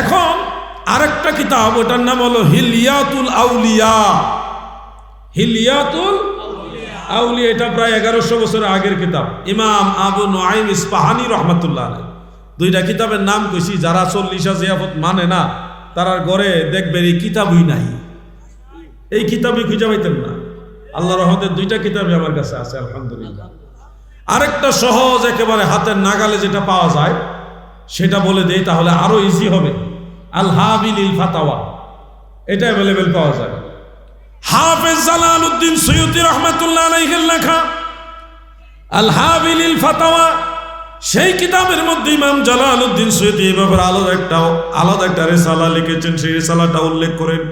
Speaker 1: এখন আরেকটা কিতাব, ওটার নাম হলো হিলিয়াতুল আউলিয়া। হিলিয়াতুল আউলিয়া, এটা প্রায় 1100 বছর আগের কিতাব। ইমাম আবু নুআইম ইসফাহানি রহমতুল্লাহ আলাইহি। 2টা কিতাবের নাম কইছি। যারা 40 জিয়াফত মানে না তারার ঘরে দেখবেন এই কিতাবই নাই, এই কিতাবই খুঁজে পাইতেন না। আল্লাহর রহমতে 2টা কিতাবই আমার কাছে আছে আলহামদুলিল্লাহ। আরেকটা সহজ একেবারে হাতের নাগালে যেটা পাওয়া যায় সেটা বলে দেই, তাহলে আরো ইজি হবে। আল হাবিলিল ফাতাওয়া, এটা অ্যাভেলেবেল পাওয়া যায়। হাফেজ জালালউদ্দিন সুয়ুতী রহমাতুল্লাহ আলাইহির লেখা আল হাবিলিল ফাতাওয়া, সেই কিতাবের মধ্যে ইমাম জালালউদ্দিন সুয়ুতী এই ব্যাপারে আলাদা একটা রিসালা লিখেছেন। সেই রিসালাটা উল্লেখ করেন,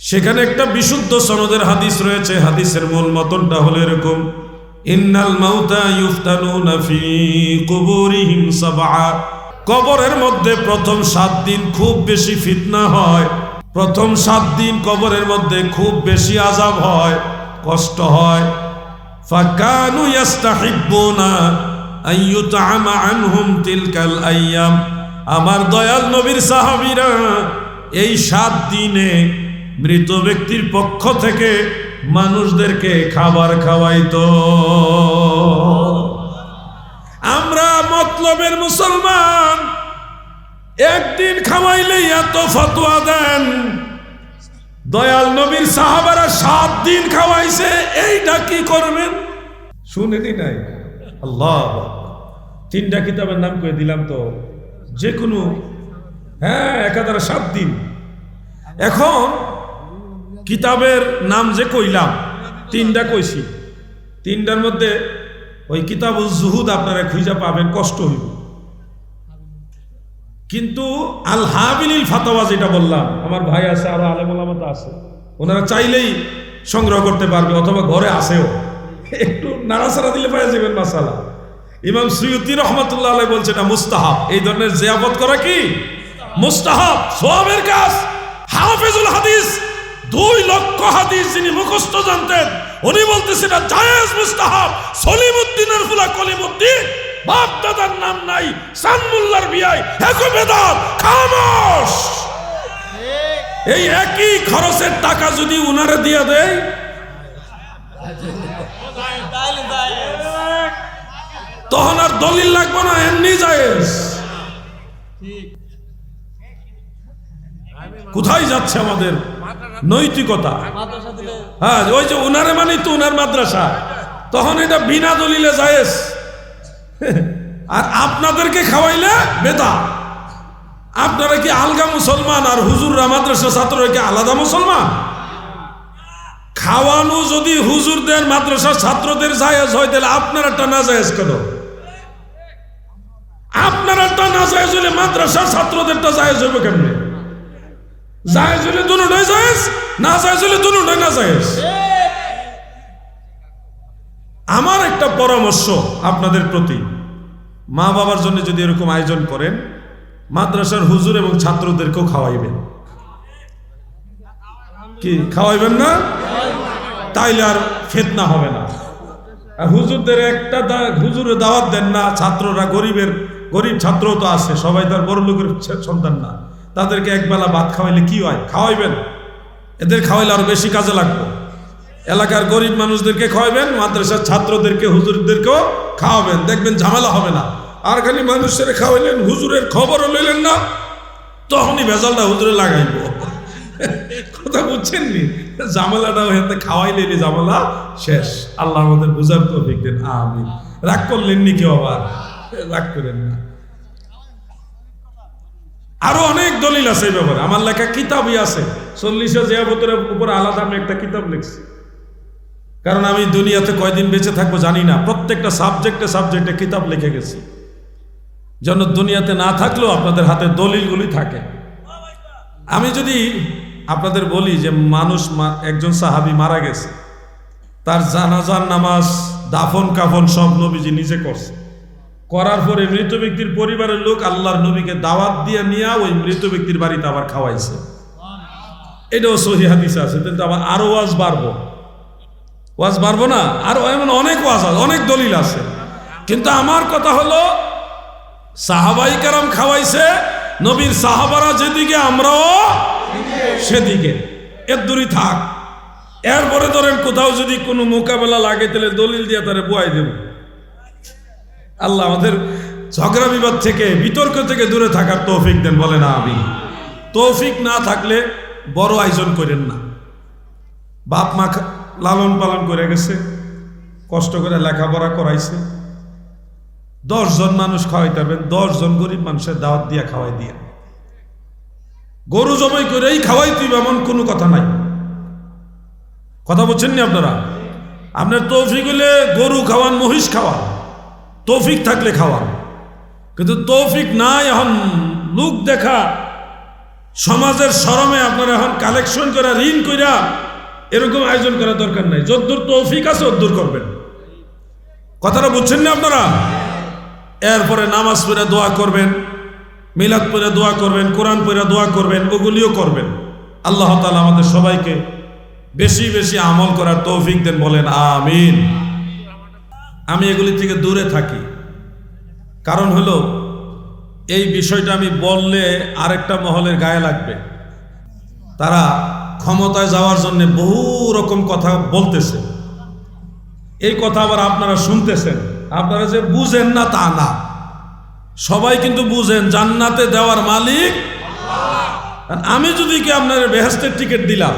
Speaker 1: সেখানে একটা বিশুদ্ধ সনদের হাদিস রয়েছে। হাদিসের মূল মতনটা হলো এরকম: ইন্নাল মাউতা ইউফতানুনা ফি কুবুরিহিম সাবআ। কবরের মধ্যে প্রথম 7 দিন খুব বেশি ফিতনা হয়। প্রথম 7 দিন কবরের মধ্যে খুব বেশি আযাব হয়, কষ্ট হয়। ফাকানু ইস্তাহিব্বুনা আইয়ুতআমা আনহুম তিলকাল আইয়াম। আমার দয়াল নবীর সাহাবীরা এই 7 দিনে মৃত ব্যক্তির পক্ষ থেকে মানুষদেরকে খাবার খাওয়াইতো। আমরা মতলবের মুসলমান, একদিন খাওয়াইলেই এত ফতোয়া দেন। দয়াল নবীর সাহাবারা 7 দিন খাওয়াইছে, এইটা কি করবেন? শুনেনি নাই? আল্লাহ, 3টা কিতাবের নাম কয়ে দিলাম তো, যে কোনো একাধারে 7 দিন। এখন কিতাবের নাম যে কইলাম 3টা কইছি, 3টার মধ্যে ওই কিতাবুজ জুহুদ আপনারা খুঁজে পাবেন, কষ্ট হইব। কিন্তু আল হাবিলিল ফাতাওয়া যেটা বললাম, আমার ভাই আছে, আরো আলেম ওলামা আছে, ওনারা চাইলেই সংগ্রহ করতে পারবে, অথবা ঘরে আসেও, একটু নাড়াচাড়া দিলে পাওয়া যাবেন মাসালা। ইমাম সুয়ুতী রহমতুল্লাহ আলাইহি বলছে এটা মুস্তাহাব। এই ধরনের জিয়াফত করা কি মুস্তাহাব, সওয়াবের কাজ। হাফেজুল হাদিস 2 লক্ষ হাদিস যিনি মুখস্থ জানতেন, উনি বলতেছেন এটা জায়েজ মুস্তাহাব। সলিমউদ্দিনের ফুলা কলিমউদ্দিন, বাপ দাদার নাম নাই, সানমুল্লার বিয়াই, একো বেদাত, খামোশ। এই একই খরচের টাকা যদি উনারে দিয়ে দেয়, তখন আর দলিল লাগবে না, এমনি জায়েজ। কোথায় যাচ্ছে আমাদের নৈতিকতা? হ্যাঁ, ওই যে উনারে মানে তো উনার মাদ্রাসা, তখন এটা বিনা দলিলে জায়েজ। আর আপনাদেরকে খাওয়াইলে বেদা। আপনারা কি আলগা মুসলমান আর হুজুররা মাদ্রাসা ছাত্ররা কি আলাদা মুসলমান? খাওয়ানো যদি হুজুরদের মাদ্রাসা ছাত্রদের জায়েজ হয়, তাহলে আপনারটা না জায়েজ কেন? আপনারটা না জায়েজ হলে মাদ্রাসা ছাত্রদেরটা জায়েজ হবে কেমনে? জায়েজ হলে দুটোই জায়েজ, না জায়েজ হলে দুটোই না জায়েজ। আমার একটা পরামর্শ আপনাদের প্রতি, মা বাবার জন্য যদি এরকম আয়োজন করেন, মাদ্রাসার হুজুর এবং ছাত্রদেরকেও খাওয়াইবেন। কি খাওয়াইবেন না? তাইলে আর ফিতনা হবে না। আর হুজুরদের একটা হুজুরে দাওয়াত দেন না, ছাত্ররা গরিব ছাত্রও তো আছে, সবাই তো আর বড় লোকের সন্তান না, তাদেরকে একবেলা ভাত খাওয়াইলে কি হয়? খাওয়াইবেন। এদের খাওয়াইলে আরো বেশি কাজে লাগবে। এলাকার গরিব মানুষদেরকে খাওয়াবেন, মাদ্রাসার ছাত্রদেরকে হুজুরদেরকেও খাওয়াবেন, দেখবেন ঝামেলা হবে না। আর খালি মানুষের খাওয়াইলেন, হুজুরের খবরও লইলেন না, তখনই ভেজালটা হুজুরে লাগাইব। কথা বুঝছেন নি? ঝামেলাটা হতে খাওয়াইলে ঝামেলা শেষ। আল্লাহ আমাদের বুঝার তৌফিক দেন, আমিন। রাগ করলেন নি কেউ? আবার রাগ করেন না। আরো অনেক দলিল আছে এই ব্যাপারে, আমার লেখা কিতাবই আছে। 40 জিয়াবতের উপর আলাদা আমি একটা কিতাব লিখছি, কারণ আমি দুনিয়াতে কয়দিন বেঁচে থাকবো জানি না। প্রত্যেকটা সাবজেক্টে কিতাব লিখে গেছি, যেন দুনিয়াতে না থাকলেও আপনাদের হাতে দলিলগুলি থাকে। আমি যদি আপনাদের বলি যে একজন সাহাবী মারা গেছে, তার জানাজার নামাজ, দাফন কাফন সব নবীজি নিজে করছে। করার পরে মৃত ব্যক্তির পরিবারের লোক আল্লাহর নবীকে দাওয়াত দিয়ে নিয়ে ওই মৃত ব্যক্তির বাড়িতে আবার খাওয়াইছে। এটাও সহিহ হাদিসে আছে। কিন্তু আবার আরো ওয়াজ বাড়বো না, আরো এমন অনেক ওয়াজ আছে, অনেক দলিল আছে। কিন্তু আমার কথা হলো, সাহাবাই কেরাম খাওয়াইছে, নবীর সাহাবারা যেদিকে আমরাও সেদিকে, এর দূরই থাক। এরপরে ধরেন কোথাও যদি কোনো মোকাবেলা লাগে, তাহলে দলিল দিয়ে তারা বুয়াই দেব। আল্লাহ আমাদের ঝগড়া বিবাদ থেকে, বিতর্ক থেকে দূরে থাকার তৌফিক দেন, বলে না আমি। তৌফিক না থাকলে বড় আয়োজন করেন না। বাপ মা লালন পালন করে গেছে, কষ্ট করে লেখাপড়া করাইছে, 10 জন মানুষ খাওয়াইতে পারবেন, 10 জন গরিব মানুষের দাওয়াত দিয়ে খাওয়াই দিয়ে। গরু জবাই করেই খাওয়াই তুই, এমন কোনো কথা নাই। কথা বলছেন নি আপনারা? আপনার তৌফিক হলে গরু খাওয়ান, মহিষ খাওয়ান, তৌফিক থাকলে খাওয়ান। কিন্তু তৌফিক নাই, এখন লোক দেখা, সমাজের শরমে আপনারা এখন কালেকশন করা, ঋণ কইরা এরকম আয়োজন করা দরকার নাই। যদ্দূর তৌফিক আছে ওদ্দূর করবেন। কথাটা বুঝছেন না আপনারা? এরপরে নামাজ পড়ে দোয়া করবেন, মিলাদ পড়ে দোয়া করবেন, কোরআন পড়ে দোয়া করবেন, ওগুলিও করবেন। আল্লাহ তাআলা আমাদের সবাইকে বেশি বেশি আমল করার তৌফিক দেন, বলেন আমিন। আমি এগুলি থেকে দূরে থাকি, কারণ হলো এই বিষয়টা আমি বললে আরেকটা মহলের গায়ে লাগবে। তারা ক্ষমতায় যাওয়ার জন্য বহু রকম কথা বলতেছে। এই কথা আবার আপনারা শুনতেছেন। আপনারা যে বুঝেন না তা না, সবাই কিন্তু বুঝেন জান্নাতে দেওয়ার মালিক আল্লাহ। আমি যদি কি আপনার বেহেশতের টিকিট দিলাম,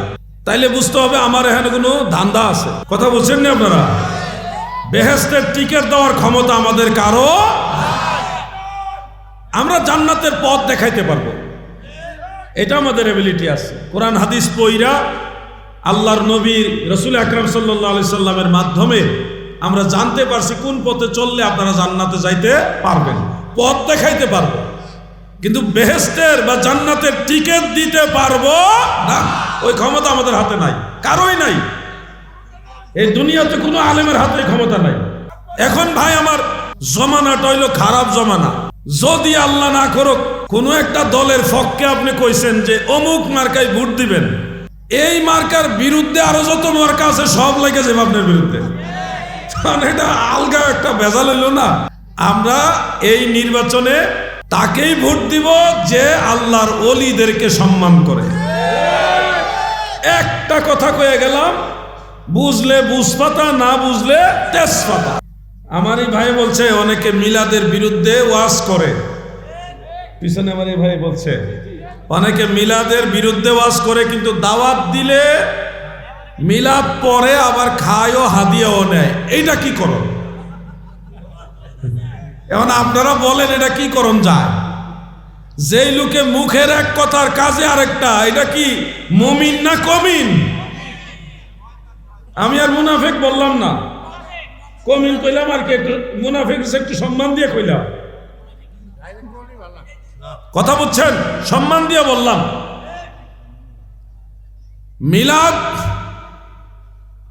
Speaker 1: তাইলে বুঝতে হবে আমার এখানে কোনো ধান্দা আছে। কথা বুঝছেন না আপনারা? বেহেশতের টিকিট দেওয়ার ক্ষমতা আমাদের কারো। আমরা জান্নাতের পথ দেখাইতে পারবো, এটা আমাদের এবিলিটি আছে। কোরআন হাদিস পইরা আল্লাহর নবী রাসূল আকরাম সাল্লাল্লাহু আলাইহি সাল্লামের মাধ্যমে আমরা জানতে পারছি কোন পথে চললে আপনারা জান্নাতে যাইতে পারবেন, পথ দেখাইতে পারবো। কিন্তু বেহেশতের বা জান্নাতের টিকিট দিতে পারবো না, ওই ক্ষমতা আমাদের হাতে নাই, কারোই নাই। এই দুনিয়াতে কোনো আলেমের হাতে ক্ষমতা নাই। এখন ভাই আমার জমানাটা হইল খারাপ জমানা। যদি আল্লাহ না করুক কোন একটা দলের পক্ষে আপনি কইছেন যে অমুক মার্কায় ভোট দিবেন, এই মার্কার বিরুদ্ধে আরো যত মার্কা আছে সব লেগে যাবে আপনার বিরুদ্ধে। এটা আলগা একটা ভেজাল হইল না? আমরা এই নির্বাচনে তাকেই ভোট দিব যে আল্লাহর ওলিদেরকে সম্মান করে। একটা কথা কয়ে গেলাম, বুঝলে বুঝপাতা, না বুঝলে তেজপাতা। আমার এই ভাই বলছে অনেকে মিলাদের বিরুদ্ধে ওয়াজ করে, পিছনে আমার এই ভাই বলছে অনেকে মিলাদের বিরুদ্ধে ওয়াজ করে, কিন্তু দাওয়াত দিলে মিলাদ পরে আবার খায়ও হাদিয়াও নেয়। এইটা কি করণ? এখন আপনারা বলেন এটা কি করণ যায়? যেই লোকে মুখের এক কথার কাজে আরেকটা, এটা কি মুমিন না কমিন? আমি আর মুনাফিক বললাম না, কমিন কইলাম, আর কি একটু মুনাফিক একটু সম্মান দিয়ে কইলাম। কথা বুঝছেন? সম্মান দিয়ে বললাম। মিলাদ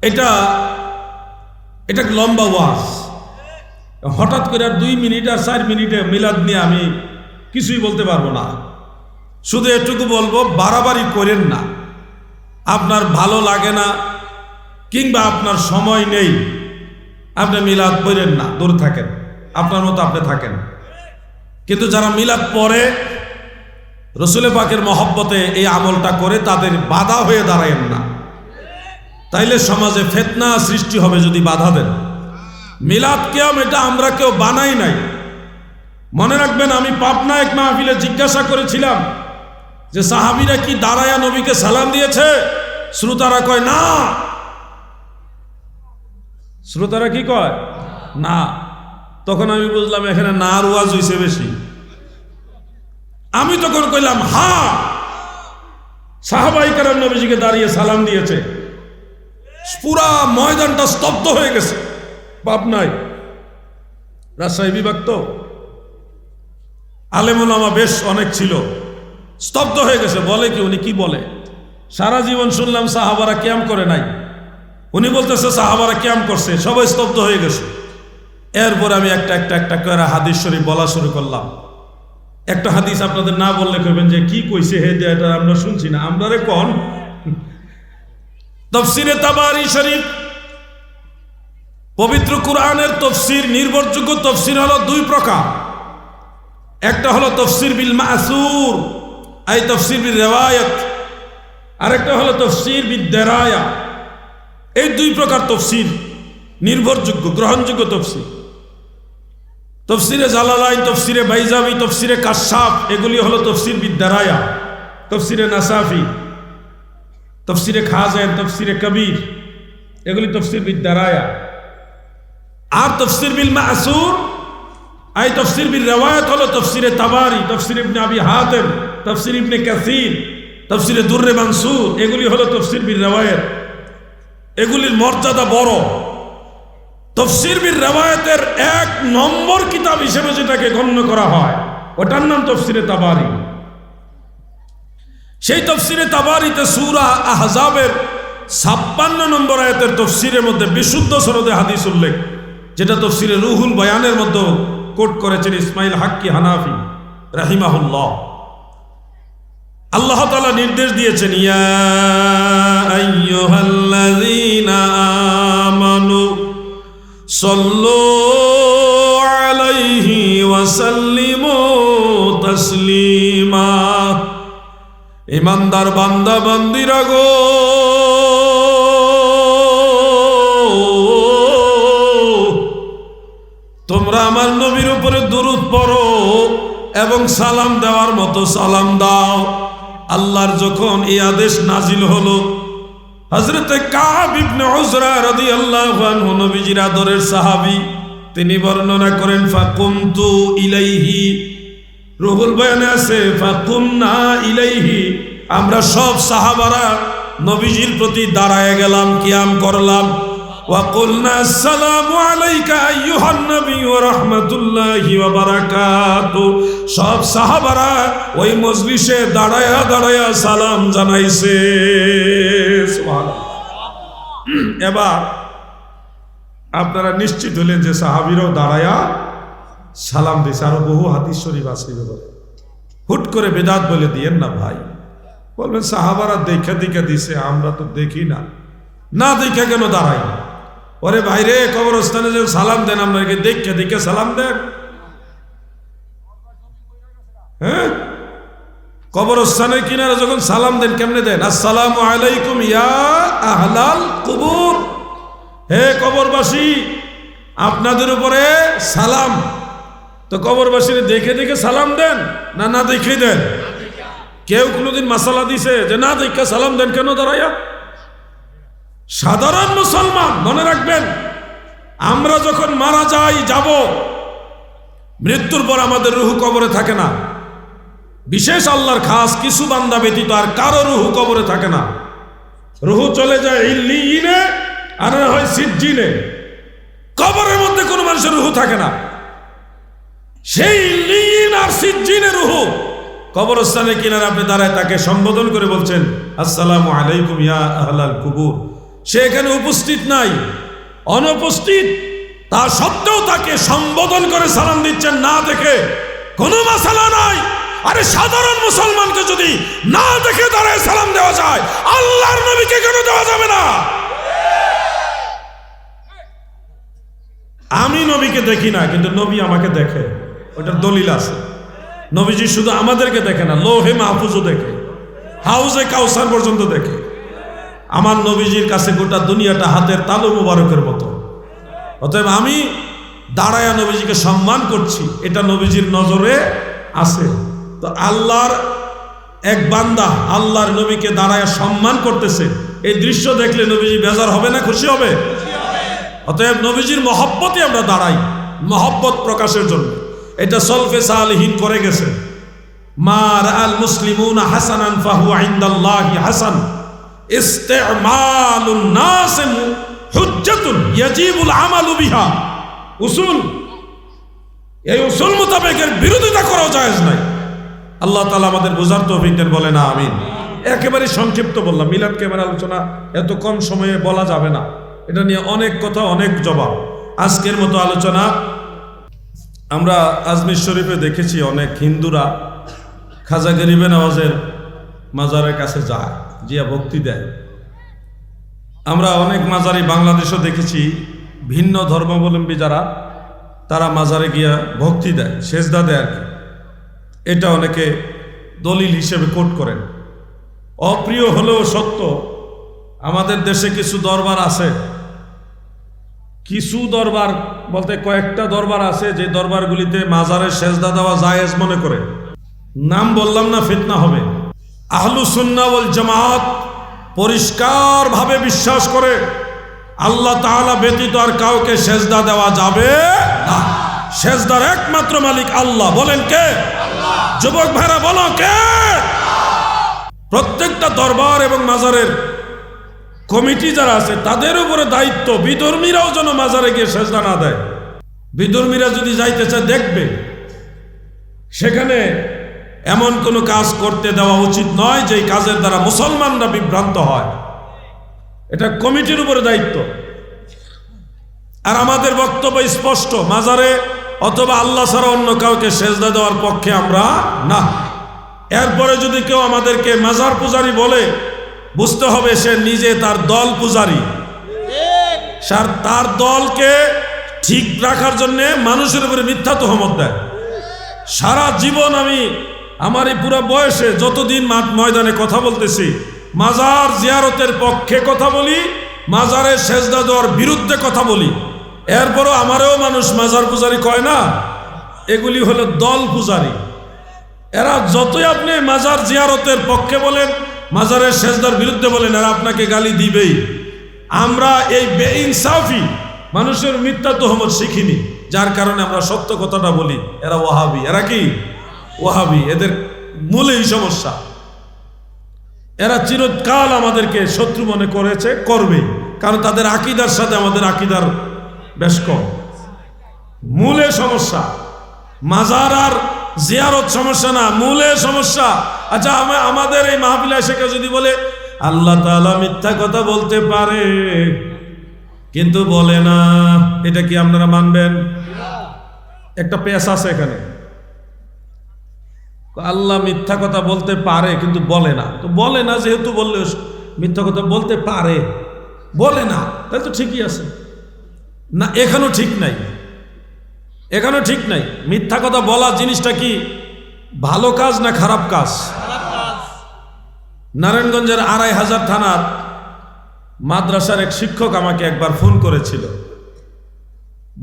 Speaker 1: এটা লম্বা ওয়াজ। হঠাৎ করে 2 মিনিট আর 4 মিনিটে মিলাদ নিয়ে আমি কিছুই বলতে পারবো না। শুধু এটুকু বলবো, বাড়াবাড়ি করেন না। আপনার ভালো লাগে না কিংবা আপনার সময় নেই, আপনি মিলাদ পড়েন না, দূর থাকেন, আপনার মতো আপনি থাকেন। কিন্তু যারা মিলাদ পড়ে, রসুল পাকের মহব্বতে এই আমলটা করে, তাদের বাধা হয়ে দাঁড়ায়েন না, তাইলে সমাজে ফিতনা সৃষ্টি হবে যদি বাধা দেন। মিলাদ কিয়াম এটা আমরা কেউ বানাই নাই। মনে রাখবেন, আমি পাবনা এক মাহফিলে জিজ্ঞাসা করেছিলাম যে সাহাবীরা কি দাঁড়ায়া নবীকে সালাম দিয়েছে? শ্রোতারা কয় না। শ্রোতারা কি কয়? না। তখন আমি বুঝলাম এখানে না ওয়াজ হইছে বেশি। আমি তখন কইলাম হ্যাঁ, সাহাবায়ে কেরাম নবীজিকে দাঁড়িয়ে সালাম দিয়েছে। পুরা ময়দানটা স্তব্ধ হয়ে গেছে। পাবনায়, রাজশাহী বিভাগ তো, আলেম ওলামা বেশ অনেক ছিল, স্তব্ধ হয়ে গেছে। বলে কি, উনি কি বলে? সারা জীবন শুনলাম সাহাবারা কিয়াম করে নাই, উনি বলতেছে সাহাবারা কিয়াম করছে, সবাই স্তব্ধ হয়ে গেছে। এরপর আমি একটা করে হাদিস শরীফ বলা শুরু করলাম। একটা হাদিস আপনাদের না বললে কইবেন যে কি কইছে হে, এটা আমরা শুনছি না, আমরা রে কোন। তাফসিরে তাবারি শরীফ, পবিত্র কুরআনের তফসির, নির্ভরযোগ্য তফসির হলো 2 প্রকার। একটা হলো তফসির বিল মাসুর, এই তফসির বিল রিওয়ায়াত, আরেকটা হলো তফসির বিদ দিরায়া। এই 2 প্রকার তফসির নির্ভরযোগ্য, গ্রহণযোগ্য তফসির। তফসিরে জালালাইন, তফসিরে বাইজাবি, তফসিরে কাশাফ, এগুলি হলো তফসির বিদ দিরায়া। তফসিরে নাসাফি, তফসিরে খাজান, তফসিরে কবির, এগুলি তফসির বিদ দিরায়া। আর তফসির বিল মাসুর, এই তফসির বিল রিওয়ায়াত হলো তফসিরে তাবারি, তফসির ইবনে আবি হাতিম, তফসির ইবনে কাসির, তফসিরে দুররে মানসুর, এগুলি হলো তফসির বিল রিওয়ায়াত। এগুলির মর্যাদা বড়। তফসির বিল রিওয়ায়াতের 1 নম্বর কিতাব হিসেবে যেটাকে গণ্য করা হয়, ওটার নাম তফসিরে তাবারি। সেই তফসিরে তাবারিতে সূরা আহজাবের 56 নম্বর আয়াতের তফসিরের মধ্যে বিশুদ্ধ সনদে হাদিস উল্লেখ, যেটা তফসিরে রুহুল বয়ানের মধ্যে কোট করেছেন ইসমাইল হাক্কি হানাফি রাহিমাহুল্লাহ। আল্লাহ তাআলা নির্দেশ দিয়েছেন, ইয়া আইয়ুহাল্লাযীনা আমানু সাল্লু আলাইহি ওয়া সাল্লিমু তাসলিমা। ইমানদার বান্দা বান্দিরা গো, তোমরা আমার নবীর উপরে দুরূদ পড়ো এবং সালাম দেওয়ার মতো সালাম দাও। আল্লাহর যখন এই আদেশ নাজিল হলো, হযরতে কাব ইবনে উজরা রাদিয়াল্লাহু আনহু নবীজির আদরের সাহাবী, তিনি বর্ণনা করেন ফাকুমতু ইলাইহি, রুহুল বয়ানে আছে ফাকুমনা ইলাইহি, আমরা সব সাহাবারা নবীজির প্রতি দাঁড়ায় গেলাম, কিয়াম করলাম। ওয়া কুলনা আসসালামু আলাইকা আইয়ুহান নবী ওয়া রাহমাতুল্লাহি ওয়া বারাকাতু, সব সাহাবারা ওই মজলিসে দাঁড়ায়া দাঁড়ায়া সালাম জানাইছে। সুবহানাল্লাহ। এবার আপনারা নিশ্চিত হলেন যে সাহাবীরাও দাঁড়ায়া সালাম দিয়েছে। আরো বহু হাদিস শরীফ আছে। হুট করে বেদাত বলে দিয়েন না ভাই। বলবেন সাহাবারা দেখা দেখা দিছে, আমরা তো দেখি না। না দেখা কেন দাঁড়াই? ওরে ভাই রে, কবরস্থানে যে সালাম দেন আপনাকে দেখে দেখে সালাম দেন। হ্যাঁ, কবরস্থানের কিনারে যখন সালাম দেন কেমনে দেন? আসসালামু আলাইকুম ইয়া আহলাল কুবুর, হে কবরবাসী আপনাদের উপরে সালাম। তো কবরবাসীর দেখে দেখে সালাম দেন না না দেখে দেন? কেউ কোনোদিন মাসালা দিছে যে না দেখে সালাম দেন কেন দাঁড়াইয়া? সাধারণ মুসলমান মনে রাখবেন, আমরা যখন মারা যাই যাব, মৃত্যুর পর আমাদের রুহ কবরে থাকে না। বিশেষ আল্লাহর খাস কিছু বান্দা ব্যতীত আর কারো রুহ কবরে থাকে না। রুহ চলে যায় ইল্লিয়িনে আর না হয় সিজ্জিনে। কবরের মধ্যে কোনো মানুষের রুহ থাকে না। সেই ইল্লিয়িন আর সিজ্জিনে রুহ কবরস্থানের কিনারে আপনি দাঁড়ায় তাকে সম্বোধন করে বলছেন আসসালামু আলাইকুম ইয়া আহলাল কুবুর। সে এখানে উপস্থিত নাই, অনুপস্থিত, তা সত্ত্বেও তাকে সম্বোধন করে সালাম দিচ্ছেন না দেখে, কোনো মাসালা নাই। আরে সাধারণ মুসলমানকে যদি না দেখে দাঁড়ায় সালাম দেওয়া যায়, আল্লাহর নবীকে কেন দেওয়া যাবে না? আমি নবীকে দেখি না, কিন্তু নবী আমাকে দেখে, ওটার দলিল আছে। নবীজি শুধু আমাদেরকে দেখে না, লোহে মাহফুজও দেখে, হাউজে কাউসার পর্যন্ত দেখে। আমার নবীজির কাছে গোটা দুনিয়াটা হাতের তালু মুবারকের মতো। অতএব আমি দাঁড়ায়া নবীজিকে সম্মান করছি, এটা নবীজির নজরে আছে। তো আল্লাহর এক বান্দা আল্লাহর নবীকে দাঁড়ায়া সম্মান করতেছে, এই দৃশ্য দেখলে নবীজি বেজার হবে না খুশি হবে? অতএব নবীজির মহব্বতে আমরা দাঁড়াই, মহব্বত প্রকাশের জন্য। এটা সলফে সালিহিন করে গেছে। মা রাআল মুসলিমুনা হাসানান ফাহুয়া ইনদাল্লাহি হাসান, ইস্তিমালুন নাস হুজ্জাতুন ইয়াজিবুল আমালু বিহা। উসুল, এই উসুল মোতাবেকের বিরোধিতা করা জায়েজ নাই। আল্লাহ তাআলা আমাদের বোঝার তৌফিক দেন, বলে না আমিন। একেবারে সংক্ষিপ্ত বললাম, মিলাদ কেমন আলোচনা এত কম সময়ে বলা যাবে না, এটা নিয়ে অনেক কথা অনেক জবাব। আজকের মতো আলোচনা আমরা আজমির শরীফে দেখেছি অনেক হিন্দুরা খাজা গরিবে নওয়াজের মাজারের কাছে যায়, জিয়া ভক্তি দেয়। আমরা অনেক মাজারি বাংলাদেশও দেখেছি, ভিন্ন ধর্মাবলম্বী যারা তারা মাজারে গিয়া ভক্তি দেয়, সেজদা দেয় আর কি। এটা অনেকে দলিল হিসেবে কোট করেন। অপ্রিয় হলেও সত্য, আমাদের দেশে কিছু দরবার আছে, কিছু দরবার বলতে কয়েকটা দরবার আছে যে দরবারগুলিতে মাজারে সেজদা দেওয়া জায়েজ মনে করে। নাম বললাম না, ফিতনা হবে। আহলুস সুন্নাহ ওয়াল জামাত পরিষ্কার ভাবে বিশ্বাস করে আল্লাহ তাআলা ব্যতীত আর কাউকে সেজদা দেওয়া যাবে না। সেজদার একমাত্র মালিক আল্লাহ। বলেন কে? আল্লাহ। যুবক ভাইরা বলো কে? প্রত্যেকটা দরবার এবং মাজারের কমিটি যারা আছে তাদের উপরে দায়িত্ব বিধর্মীরাও যেন মাজারে গিয়ে সেজদা না দেয়। বিধর্মীরা যদি যাইতে চায় দেখবে, সেখানে এমন কোনো কাজ করতে দেওয়া উচিত নয় যে কাজের দ্বারা মুসলমানরা বিভ্রান্ত হয়। এটা কমিটির উপরে দায়িত্ব। আর আমাদের বক্তব্য স্পষ্ট, মাজারে অথবা আল্লাহ ছাড়া অন্য কাউকে সেজদা দেওয়ার পক্ষে আমরা না। এরপরে যদি কেউ আমাদেরকে মাজার পূজারি বলে, বুঝতে হবে সে নিজে তার দল পূজারি। তার দলকে ঠিক রাখার জন্য মানুষের উপরে মিথ্যা তহমত দেয়। সারা জীবন আমি আমার এই পুরো বয়সে যতদিন মাঠ ময়দানে কথা বলতেছি, মাজার জিয়ারতের পক্ষে কথা বলি, মাজারে সেজদা দেওয়ার বিরুদ্ধে কথা বলি। এরপরও আমারও মানুষ মাজার পূজারি কয় না, এগুলি হলো দল পূজারি। এরা যতই আপনি মাজার জিয়ারতের পক্ষে বলেন, মাজারের সেজদার বিরুদ্ধে বলেন, এরা আপনাকে গালি দিবেই। আমরা এই বেইনসাফি মানুষের মিথ্যা তহমত শিখিনি, যার কারণে আমরা সত্য কথাটা বলি। এরা ওয়াহাবি। এরা কি ওয়াহাবি? এদের মূলেই সমস্যা। এরা চিরকাল আমাদেরকে শত্রু মনে করেছে, করবেই, কারণ তাদের আকীদার সাথে আমাদের আকীদার বেশ কম। মূলে সমস্যা। মাজার আর জিয়ারত সমস্যা না, মূলে সমস্যা। আচ্ছা, আমাদের এই মাহফিলে এসে কেউ যদি বলে আল্লাহ তাআলা মিথ্যা কথা বলতে পারে কিন্তু বলে না, এটা কি আপনারা মানবেন? একটা পেশ আছে এখানে, আল্লাহ মিথ্যা কথা বলতে পারে কিন্তু বলে না। তো বলে না যেহেতু, বললে মিথ্যা কথা বলতে পারে, বলে না, তাহলে তো ঠিকই আছে না? এখানেও ঠিক নাই, এখানেও ঠিক নাই। মিথ্যা কথা বলা জিনিসটা কি ভালো কাজ না খারাপ কাজ? নারায়ণগঞ্জের ২৫০০ থানার মাদ্রাসার এক শিক্ষক আমাকে একবার ফোন করেছিল,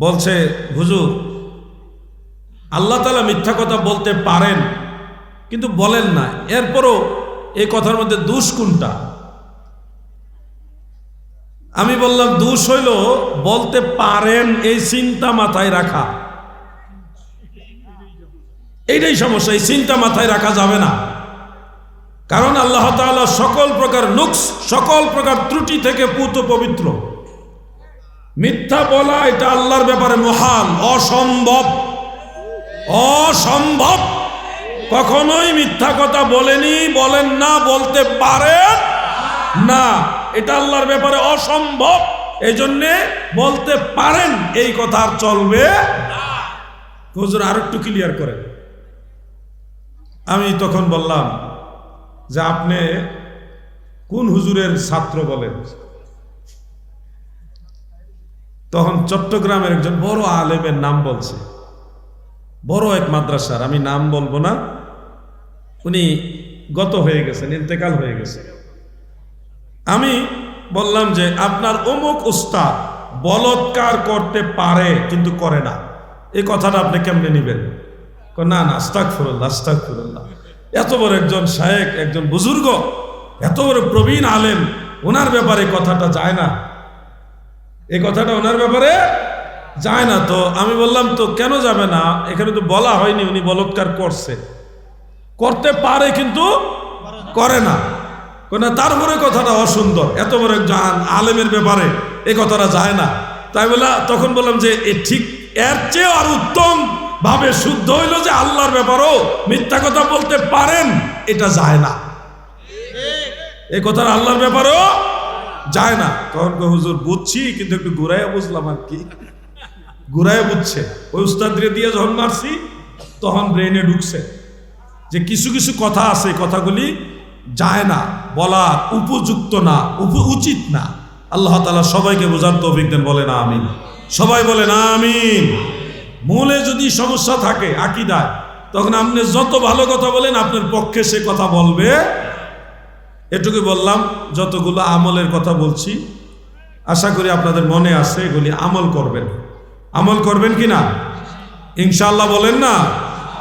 Speaker 1: বলছে হুজুর আল্লাহ তাআলা মিথ্যা কথা বলতে পারেন কিন্তু বলেন না, এরপরও এই কথার মধ্যে দোষ কোনটা? আমি বললাম দোষ হইল বলতে পারেন এই চিন্তা মাথায় রাখা, এইটাই সমস্যা। এই চিন্তা মাথায় রাখা যাবে না, কারণ আল্লাহ তাআলা সকল প্রকার নুকস, সকল প্রকার ত্রুটি থেকে পূত পবিত্র। মিথ্যা বলা এটা আল্লাহর ব্যাপারে মহাল, অসম্ভব, অসম্ভব। কখনোই মিথ্যা কথা বলেনি, বলেন না, বলতে পারেন না, এটা আল্লাহর ব্যাপারে অসম্ভব। এই জন্যে বলতে পারেন এই কথা আর চলবে হুজুর আর একটু ক্লিয়ার করেন। আমি তখন বললাম যে আপনি কোন হুজুরের ছাত্র বলেন? তখন চট্টগ্রামের একজন বড় আলেমের নাম বলছে, বড় এক মাদ্রাসার, আমি নাম বলবো না, উনি গত হয়ে গেছেন, ইন্তেকাল হয়ে গেছে। আমি বললাম যে আপনার অমুক উস্তাদ বলৎকার করতে পারে কিন্তু করে না, এই কথাটা আপনি কেমনে নিবেন? না না, আস্তাগফিরুল্লাহ, আস্তাগফিরুল্লাহ। এত বড় একজন শায়েখ, একজন বুজুর্গ, এত বড় প্রবীণ আলেম, ওনার ব্যাপারে কথাটা যায় না, এই কথাটা ওনার ব্যাপারে যায় না। তো আমি বললাম তো কেন যাবে না? এখানে তো বলা হয়নি উনি বলৎকার করছে, করতে পারে কিন্তু করে না। তারপরে কথাটা অসুন্দর, এত বড় একজন আলেমের ব্যাপারে এই কথাটা যায় না। তাই বলা, তখন বললাম যে ঠিক এর চেয়ে আর উত্তম ভাবে শুদ্ধ হইল যে আল্লাহর ব্যাপারও মিথ্যা কথা বলতে পারেন, এটা যায় না, এই কথাটা আল্লাহর ব্যাপারও যায় না। তখন হুজুর বুঝছি কিন্তু একটু ঘুরাইয়া বুঝলাম আর কি, ঘুরাইয়া বুঝছে। ওই উস্তাদরে দিয়ে যখন মারছি তখন ব্রেনে ঢুকছে যে কিছু কিছু কথা আছে, কথাগুলি যায় না, বলা উপযুক্ত না, উচিত না। আল্লাহ তাআলা সবাইকে বোঝার তৌফিক দেন, বলে না আমিন। সবাই বলে না আমিন। মূলে যদি সমস্যা থাকে আকীদায়, তখন আপনি যত ভালো কথা বলেন আপনার পক্ষে সে কথা বলবে। এটুকু বললাম। যতগুলো আমলের কথা বলছি আশা করি আপনাদের মনে আছে, এগুলি আমল করবেন। আমল করবেন কিনা ইনশাআল্লাহ বলেন না?